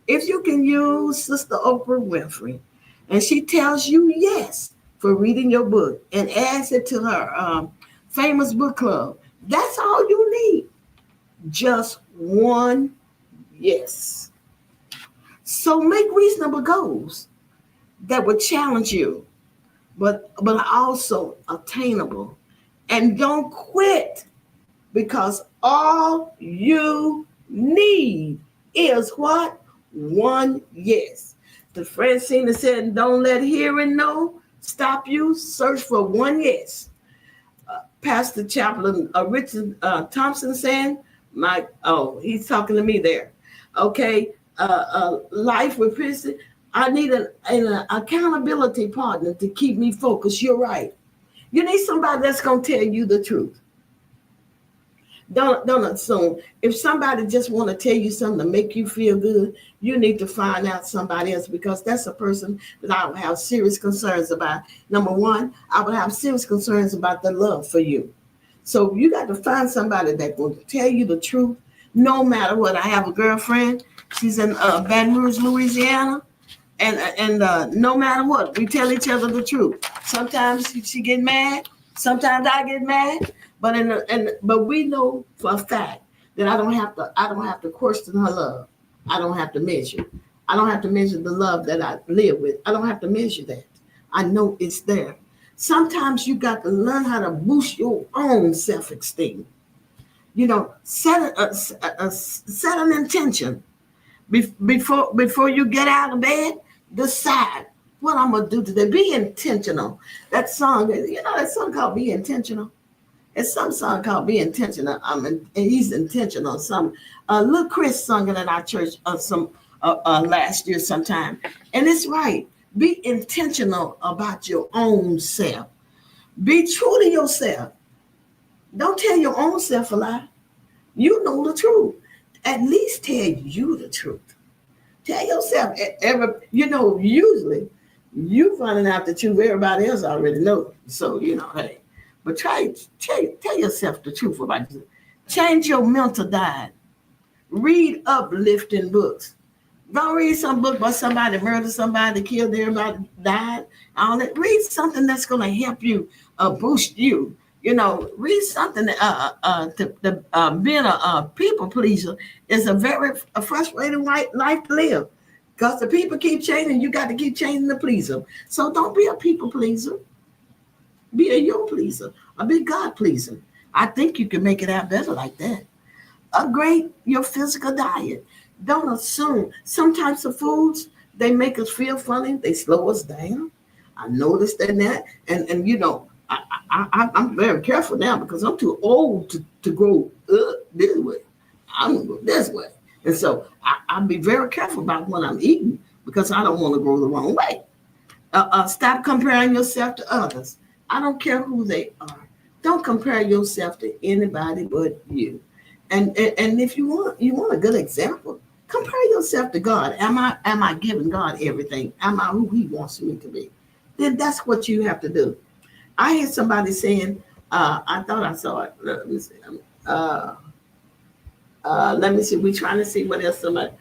If you can use Sister Oprah Winfrey, and she tells you yes for reading your book and adds it to her famous book club, that's all you need. Just one yes. So make reasonable goals that would challenge you, but are also attainable. And don't quit because all you need is what? One yes. The Francina said, don't let hearing no stop you. Search for one yes. Pastor Chaplain Richard Thompson saying, he's talking to me there. Okay, life with prison. I need an accountability partner to keep me focused. You're right. You need somebody that's going to tell you the truth. Don't assume. If somebody just want to tell you something to make you feel good, you need to find out somebody else because that's a person that I would have serious concerns about. Number one, I would have serious concerns about the love for you. So you got to find somebody that will tell you the truth no matter what. I have a girlfriend. She's in Baton Rouge, Louisiana. And no matter what, we tell each other the truth. Sometimes she get mad. Sometimes I get mad. But we know for a fact that I don't have to question her love. I don't have to measure. I don't have to measure the love that I live with. I don't have to measure that. I know it's there. Sometimes you got to learn how to boost your own self-esteem. Set an intention before you get out of bed. Decide what I'm gonna do today. Be intentional. That song, that song called "Be Intentional." It's some song called "Be Intentional." And he's intentional. Some little Chris sung it in our church some last year sometime, and it's right. Be intentional about your own self. Be true to yourself. Don't tell your own self a lie. You know the truth. At least tell you the truth. Tell yourself usually you finding out the truth everybody else already knows. So, hey. But tell yourself the truth about yourself. Change your mental diet. Read uplifting books. Don't read some book about somebody murdered somebody, killed everybody, died. All that. Read something that's going to help you, boost you. Read something. Being a people pleaser is a very frustrating life to live, because the people keep changing. You got to keep changing to please them. So don't be a people pleaser. Be a you pleaser. Or be God pleaser. I think you can make it out better like that. Upgrade your physical diet. Don't assume. Some types of foods, they make us feel funny. They slow us down. I noticed that. And I'm very careful now because I'm too old to grow this way. I'm going to go this way. And so I'll be very careful about what I'm eating because I don't want to grow the wrong way. Stop comparing yourself to others. I don't care who they are. Don't compare yourself to anybody but you. And if you want a good example, compare yourself to God. Am I giving God everything? Am I who He wants me to be? Then that's what you have to do. I heard somebody saying, I thought I saw it. Let me see. Let me see. We're trying to see what else somebody.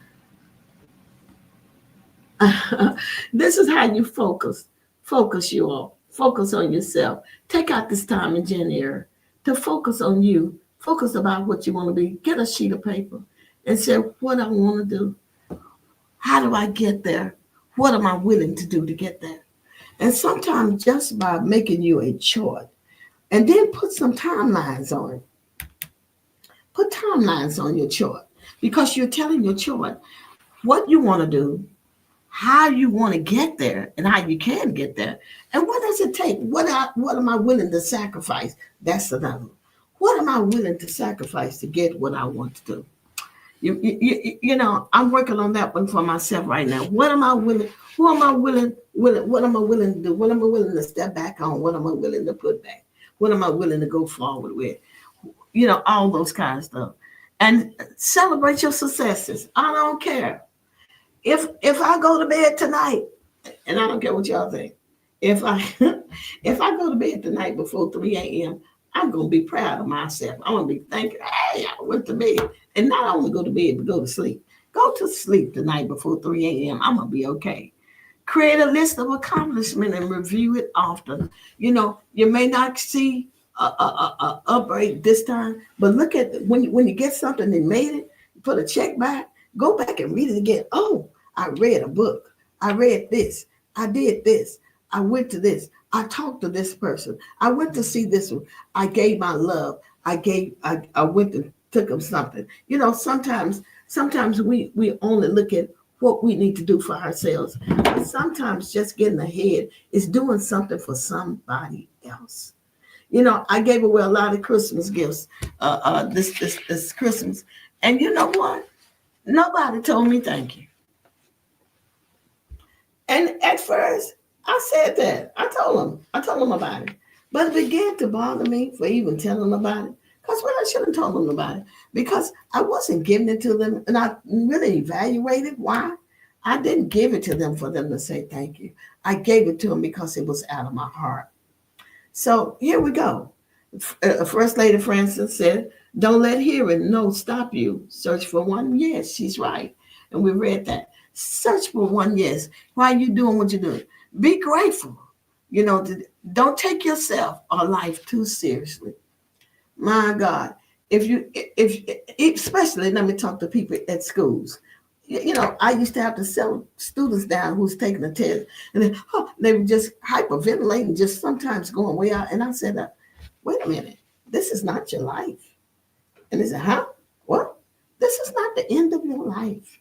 This is how you focus. Focus, you all. Focus on yourself. Take out this time in January to focus on you. Focus about what you want to be. Get a sheet of paper and say, what I want to do. How do I get there? What am I willing to do to get there? And sometimes just by making you a chart and then put some timelines on it. Put timelines on your chart because you're telling your chart what you want to do, how you want to get there, and how you can get there. And what does it take? What am I willing to sacrifice? That's another one. What am I willing to sacrifice to get what I want to do? I'm working on that one for myself right now. What am I willing? Who am I willing? What am I willing to do? What am I willing to step back on? What am I willing to put back? What am I willing to go forward with? All those kinds of stuff. And celebrate your successes. I don't care. If I go to bed tonight, and I don't care what y'all think, if I if I go to bed tonight before 3 a.m., I'm gonna be proud of myself. I'm gonna be thinking, hey, I went to bed. And not only go to bed, but go to sleep. Go to sleep tonight before 3 a.m. I'm gonna be okay. Create a list of accomplishments and review it often. You may not see a upgrade this time, but look at when you get something and made it, put a check back, go back and read it again. Oh, I read a book. I read this. I did this. I went to this. I talked to this person. I went to see this one. I gave my love. I went to took them something. Sometimes we only look at what we need to do for ourselves. But sometimes just getting ahead is doing something for somebody else. I gave away a lot of Christmas gifts this Christmas. And you know what? Nobody told me thank you. And at first, I said that. I told them about it. But it began to bother me for even telling them about it. Because I shouldn't have told them about it. Because I wasn't giving it to them. And I really evaluated why. I didn't give it to them for them to say thank you. I gave it to them because it was out of my heart. So here we go. First Lady Francis said, don't let hearing no stop you. Search for one yes. She's right. And we read that. Search for one yes. Why are you doing what you're doing? Be grateful. Don't take yourself or life too seriously. My God. If especially let me talk to people at schools. I used to have to settle students down who's taking the test, and they were just hyperventilating, just sometimes going way out. And I said, wait a minute, this is not your life. And they said, huh? What? This is not the end of your life.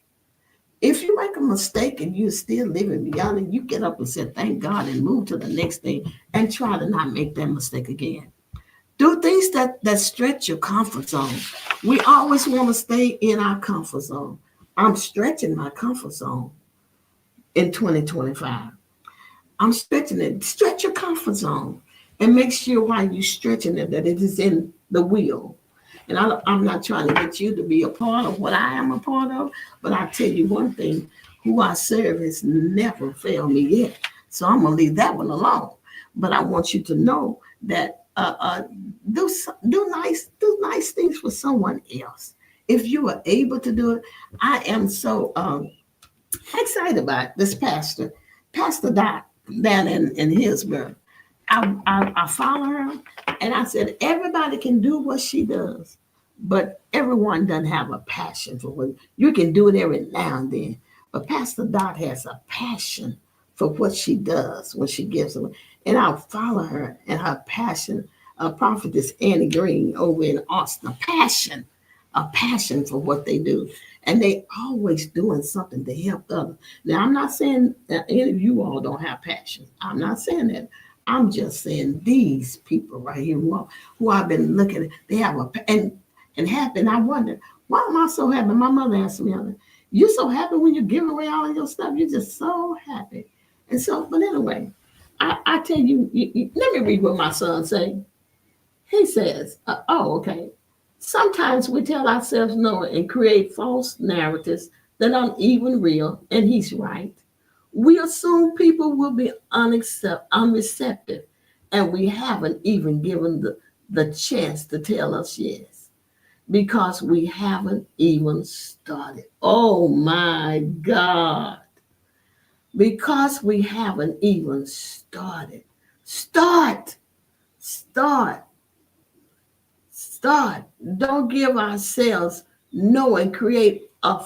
If you make a mistake and you're still living beyond it, you get up and say, thank God, and move to the next thing and try to not make that mistake again. Do things that stretch your comfort zone. We always want to stay in our comfort zone. I'm stretching my comfort zone in 2025. I'm stretching it. Stretch your comfort zone and make sure while you're stretching it that it is in the will. And I'm not trying to get you to be a part of what I am a part of, but I tell you one thing, who I serve has never failed me yet. So I'm going to leave that one alone. But I want you to know that do nice things for someone else. If you are able to do it, I am so excited about this Pastor Dot down in Hillsborough. I follow her, and I said everybody can do what she does, but everyone doesn't have a passion for what you can do it every now and then. But Pastor Dot has a passion for what she does when she gives them, and I'll follow her and her passion. Prophetess Annie Green over in Austin, a passion for what they do. And they always doing something to help others. Now, I'm not saying that any of you all don't have passion. I'm not saying that. I'm just saying these people right here who I've been looking at, they have and happy. And I wonder, why am I so happy? My mother asked me, you're so happy when you give away all of your stuff. You're just so happy. And so, but anyway, I tell you, let me read what my son say. He says, okay. Sometimes we tell ourselves no and create false narratives that aren't even real, and he's right. We assume people will be unreceptive, and we haven't even given the chance to tell us yes because we haven't even started. Oh my God. Because we haven't even started. Start. Don't give ourselves no and create a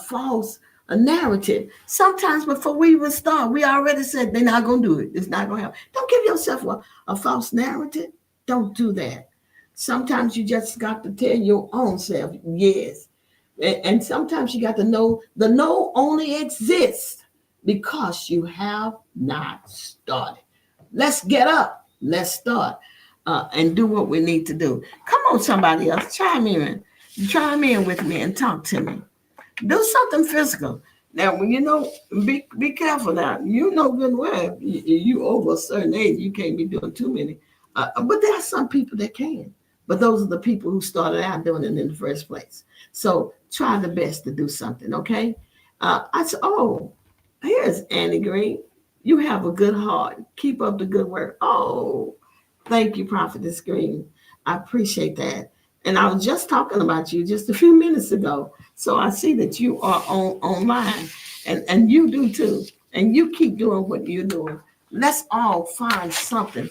narrative. Sometimes before we even start, we already said they're not going to do it. It's not going to happen. Don't give yourself a false narrative. Don't do that. Sometimes you just got to tell your own self yes. And sometimes you got to know the no only exists because you have not started. Let's get up. Let's start. And do what we need to do. Come on, somebody else, chime in with me and talk to me. Do something physical. Now, when be careful now. You know good well, you over a certain age, you can't be doing too many. But there are some people that can. But those are the people who started out doing it in the first place. So try the best to do something, okay? I said, here's Annie Green. You have a good heart. Keep up the good work. Oh, thank you, Prophetess Green. I appreciate that. And I was just talking about you just a few minutes ago. So I see that you are online and you do too. And you keep doing what you're doing. Let's all find something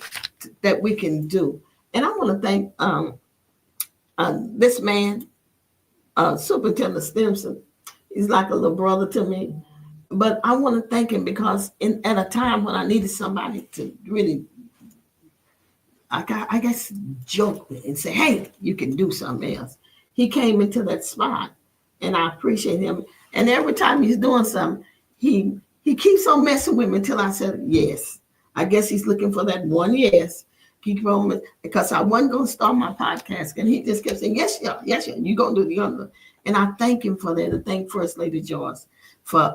that we can do. And I want to thank this man, Superintendent Stimson. He's like a little brother to me. But I want to thank him because at a time when I needed somebody to really I guess joke and say, hey, you can do something else. He came into that spot and I appreciate him. And every time he's doing something, he keeps on messing with me until I said yes. I guess he's looking for that one yes. Keep on because I wasn't going to start my podcast. And he just kept saying, yes, yeah, you're going to do the other. And I thank him for that. And thank First Lady Joyce for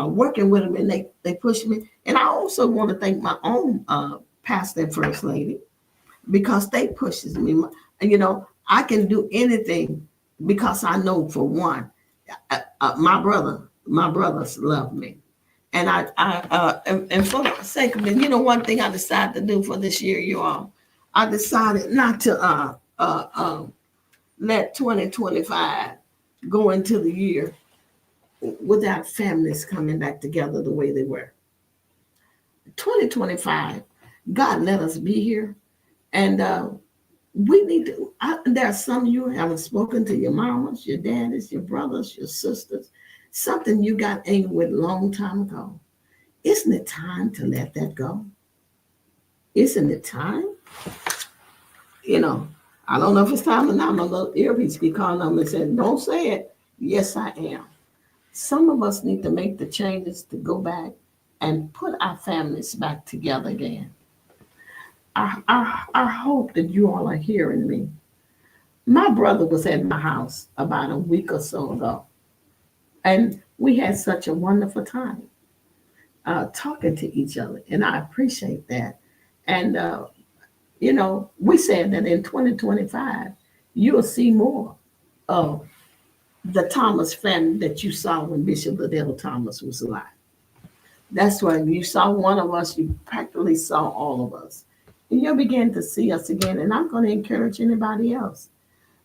working with him. And they pushed me. And I also want to thank my own pastor and First Lady, because they pushes me. I can do anything because I know, for one, my brothers love me. And and for the sake of it, one thing I decided to do for this year, you all, I decided not to let 2025 go into the year without families coming back together the way they were. 2025, God let us be here. And we need there are some of you who haven't spoken to your mamas, your daddies, your brothers, your sisters. something you got angry with a long time ago. Isn't it time to let that go? Isn't it time? You know, I don't know if it's time or not. My little earpiece be calling on me and saying, don't say it. Yes, I am. Some of us need to make the changes to go back and put our families back together again. I hope that you all are hearing me. My brother was at my house about a week or so ago, and we had such a wonderful time talking to each other, and I appreciate that. And we said that in 2025, you'll see more of the Thomas family that you saw when Bishop Liddell Thomas was alive. That's why you saw one of us, you practically saw all of us. And you'll begin to see us again. And I'm going to encourage anybody else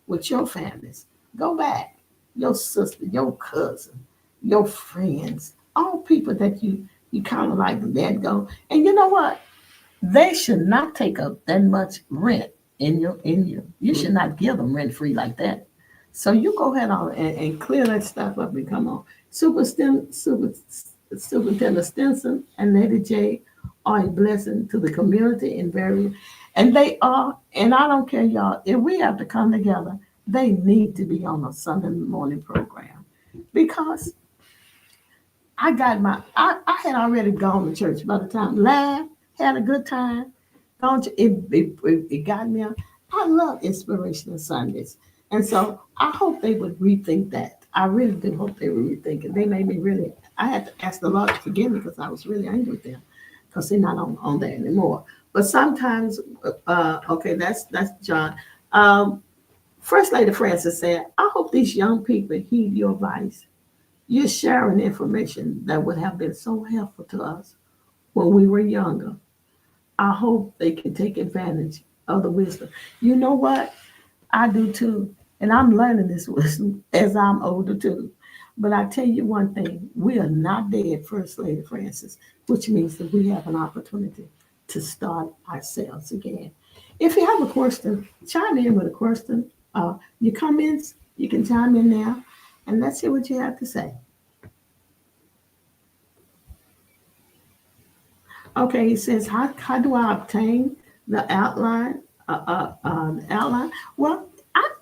with your families. Go back. Your sister, your cousin, your friends, all people that you kind of like let go. And you know what? They should not take up that much rent in you. You should not give them rent free like that. So you go ahead on and clear that stuff up and come on. Superintendent Stinson and Lady J are a blessing to the community in various, and they are, and I don't care, y'all, if we have to come together, they need to be on a Sunday morning program because I had already gone to church by the time, laughed, had a good time. Gone to, it got me up. I love inspirational Sundays. And so I hope they would rethink that. I really do hope they would rethink it. They made me really, I had to ask the Lord to forgive me because I was really angry with them because they're not on there anymore. But sometimes, okay, that's John. First Lady Francis said, I hope these young people heed your advice. You're sharing information that would have been so helpful to us when we were younger. I hope they can take advantage of the wisdom. You know what? I do too. And I'm learning this wisdom as I'm older too. But I tell you one thing, we are not dead, First Lady Francis, which means that we have an opportunity to start ourselves again. If you have a question, chime in with a question. Your comments, you can chime in now, and let's hear what you have to say. Okay, he says, how do I obtain the outline? The outline. Well,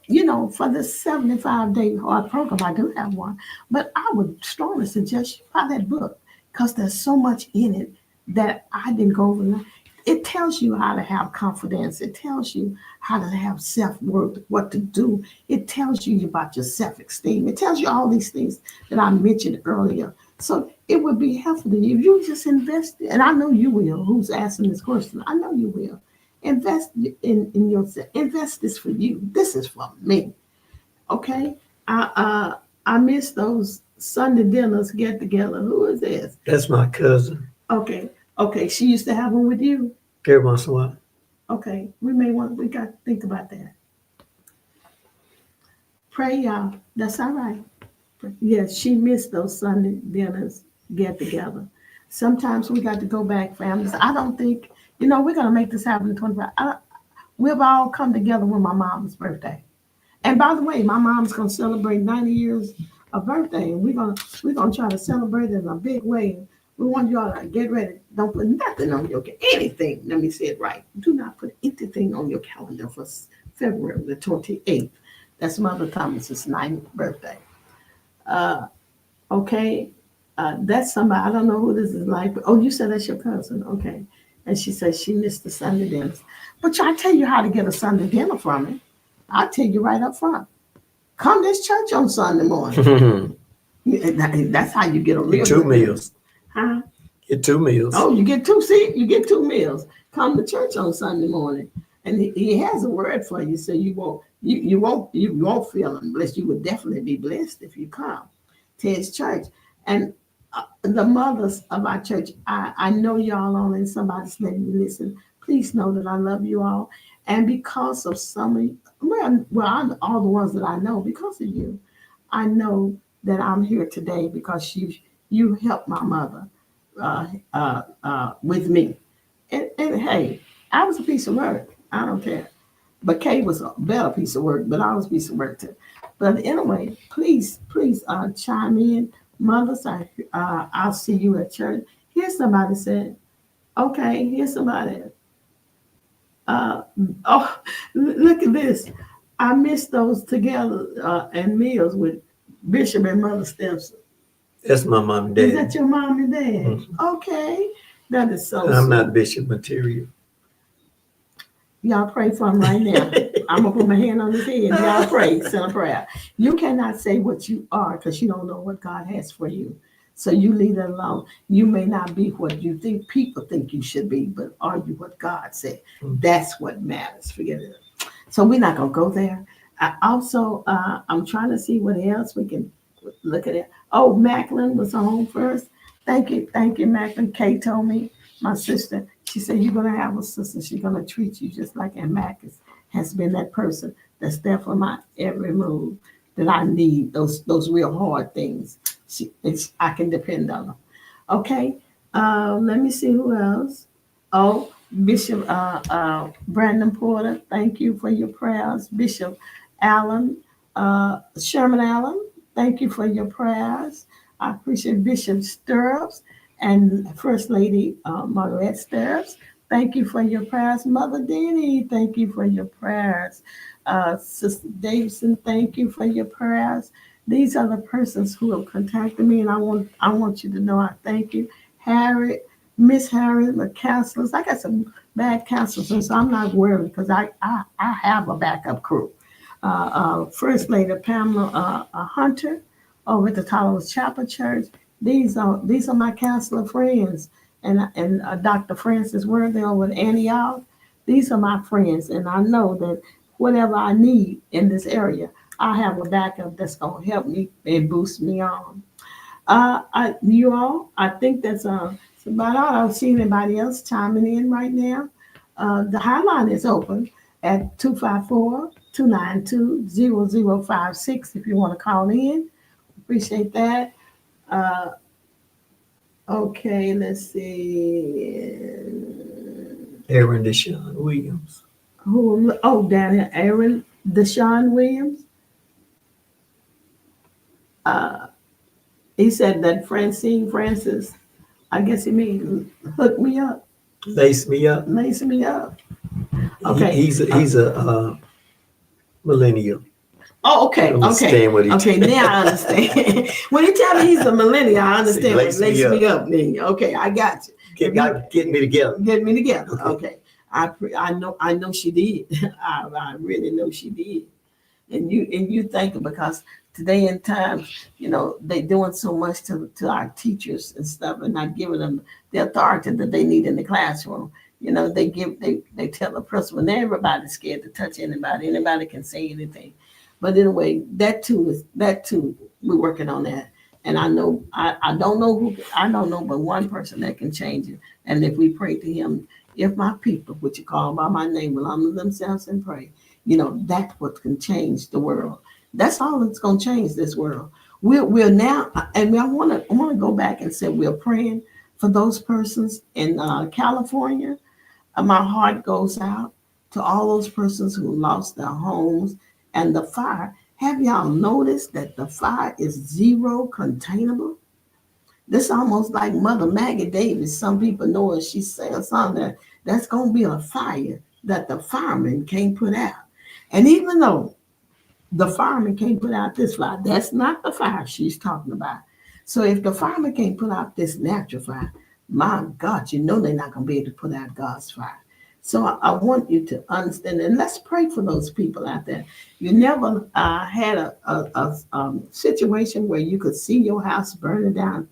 for the 75-day hard program, I do have one, but I would strongly suggest you buy that book because there's so much in it that I didn't go over. It tells you how to have confidence. It tells you how to have self-worth, what to do. It tells you about your self-esteem. It tells you all these things that I mentioned earlier. So it would be helpful to you if you just invest, and I know you will, who's asking this question. I know you will. Invest in yourself. Invest this for you. This is for me. Okay? I miss those Sunday dinners get together. Who is this? That's my cousin. Okay. Okay. She used to have one with you. Every once in a while. Okay. We got to think about that. Pray, y'all. That's all right. Yes, she missed those Sunday dinners get together. Sometimes we got to go back, families. I don't think, we're going to make this happen in 25. We've all come together with my mom's birthday. And by the way, my mom's going to celebrate 90 years of birthday, and we're gonna try to celebrate it in a big way. We want y'all to get ready. Don't put nothing on your anything. Let me say it right. Do not put anything on your calendar for February the 28th. That's Mother Thomas's 90th birthday. Uh, okay, that's somebody. I don't know who this is like. But, oh, you said that's your cousin. Okay, and she says she missed the Sunday dinners. But I tell you how to get a Sunday dinner from me. I'll tell you right up front. Come to this church on Sunday morning. That's how you get a real Two meals. Huh? Get 2 meals. Oh, you get two. See, you get 2 meals. Come to church on Sunday morning, and he has a word for you, so you won't feel unblessed. You would definitely be blessed if you come to his church. And the mothers of our church, I know y'all on, and somebody's letting me listen. Please know that I love you all, and because of some of you, I'm all the ones that I know because of you. I know that I'm here today because you helped my mother with me. And hey, I was a piece of work. I don't care. But Kay was a better piece of work, but I was a piece of work too. But anyway, please chime in mothers, I'll see you at church. Here's somebody said, okay, here's somebody. Uh, oh, look at this. I miss those together and meals with Bishop and Mother Stimson. That's my mom and Is dad. that your mom and dad? Mhm. Okay. That is so I'm sweet. not bishop material. Y'all pray for him right now. I'm gonna put my hand on his head. Y'all pray, send a prayer. You cannot say what you are because you don't know what God has for you. So you leave it alone. You may not be what you think people think you should be, but are you what God said? That's what matters. Forget it. So we're not gonna go there. I'm trying to see what else we can look at it. Oh, Macklin was on first. Thank you, Macklin. Kay told me, my sister, she said, you're going to have a sister. She's going to treat you just like Aunt Mac has been that person that's there for my every move that I need, those real hard things. I can depend on her. Okay, let me see who else. Oh, Bishop Brandon Porter, thank you for your prayers. Bishop Allen, Sherman Allen, thank you for your prayers. I appreciate Bishop Stirrups and First Lady Margaret Stirrups. Thank you for your prayers. Mother Denny, thank you for your prayers. Sister Davidson, thank you for your prayers. These are the persons who have contacted me, and I want you to know I thank you. Harriet, Miss Harriet, the counselors. I got some bad counselors, and so I'm not worried because I have a backup crew. First Lady Pamela Hunter over at the Tolerance Chapel Church. These are my counselor friends, and Dr. Francis Worthy over at Antioch. These are my friends, and I know that whatever I need in this area, I have a backup that's going to help me and boost me on. You all, I think that's about all. I don't see anybody else chiming in right now. The hotline is open at 254-292-0056 if you want to call in. Appreciate that. Uh, okay, let's see. Aaron Deshaun Williams. Down here, Aaron Deshaun Williams. Uh, he said that Francine Francis, I guess he means hook me up, Lace me up. lace me up. Okay. He's a millennial. Oh, okay, okay, What he okay. Now I understand. When you tell me he's a millennial, I understand what Lace lace me me up mean. Okay, I got you. Get me together. Get me together. Okay. Okay. I know she did. I really know she did. And you think because today in time, they doing so much to our teachers and stuff and not giving them the authority that they need in the classroom. They tell the principal and everybody's scared to touch anybody. Anybody can say anything. But anyway, that too we're working on that. And I don't know I don't know but one person that can change it. And if we pray to him, if my people, which you call by my name, will humble themselves and pray, that's what can change the world. That's all that's going to change this world. We're now, and I want to go back and say we're praying for those persons in California. My heart goes out to all those persons who lost their homes and the fire. Have y'all noticed that the fire is zero containable? This almost like Mother Maggie Davis. Some people know her. She said something that's going to be a fire that the firemen can't put out. And even though the fireman can't put out this fire, that's not the fire she's talking about. So if the fireman can't put out this natural fire, my God, they're not going to be able to put out God's fire. So I want you to understand, and let's pray for those people out there. You never had a situation where you could see your house burning down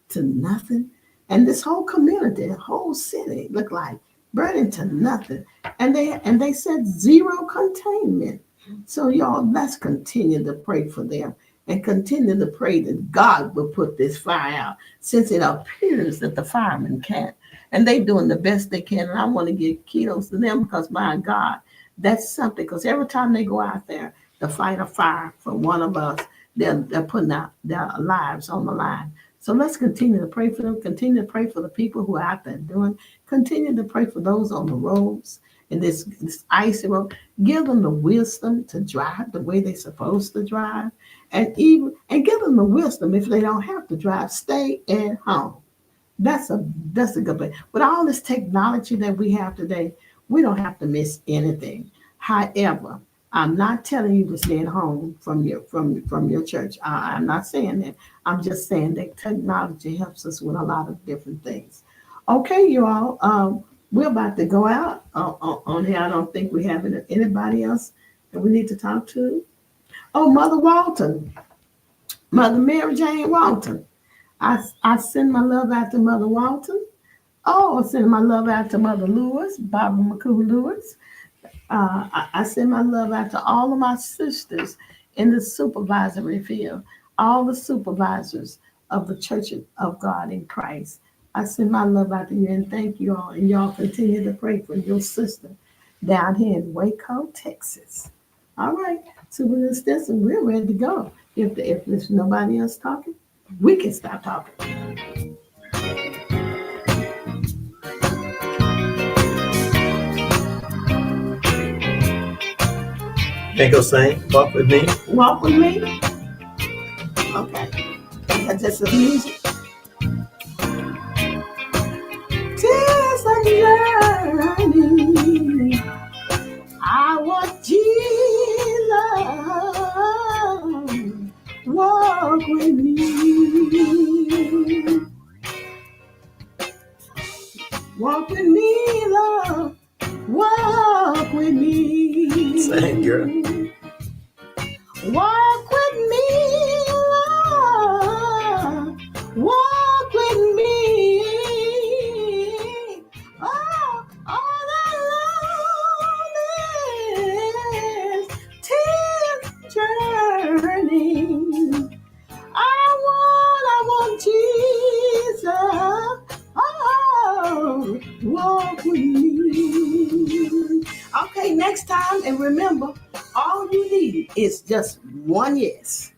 to nothing, and this whole community, the whole city, looked like burning to nothing, and they said zero containment. So y'all, let's continue to pray for them and continue to pray that God will put this fire out, since it appears that the firemen can't. And they're doing the best they can. And I want to give kudos to them because, my God, that's something. Because every time they go out there to fight a fire for one of us, they're putting out their lives on the line. So let's continue to pray for them. Continue to pray for the people who are out there doing. Continue to pray for those on the roads in this icy road. Give them the wisdom to drive the way they're supposed to drive, and give them the wisdom if they don't have to drive, stay at home. That's a good way. With all this technology that we have today, we don't have to miss anything. However, I'm not telling you to stay at home from your church. I'm not saying that. I'm just saying that technology helps us with a lot of different things. Okay, you all. We're about to go out on here. I don't think we have anybody else that we need to talk to. Oh, Mother Walton, Mother Mary Jane Walton. I send my love out to Mother Walton. Oh, I send my love out to Mother Lewis, Barbara McCoo Lewis. I send my love out to all of my sisters in the supervisory field, all the supervisors of the Church of God in Christ. I send my love out to you and thank you all. And y'all continue to pray for your sister down here in Waco, Texas. All right, Superintendent Stetson, we're ready to go. If there's nobody else talking, we can stop talking. Can't go sing. Walk with me. Walk with me. Okay. That's just the music. Tears and journey. I want Jesus. Walk with me. Walk with me, Lord. Walk with me. Sing, girl. Walk with me, Lord. Walk with me. Oh, all alone is journey. I want Jesus. Oh, walk with me. Okay, next time, and remember, all you need is just one yes.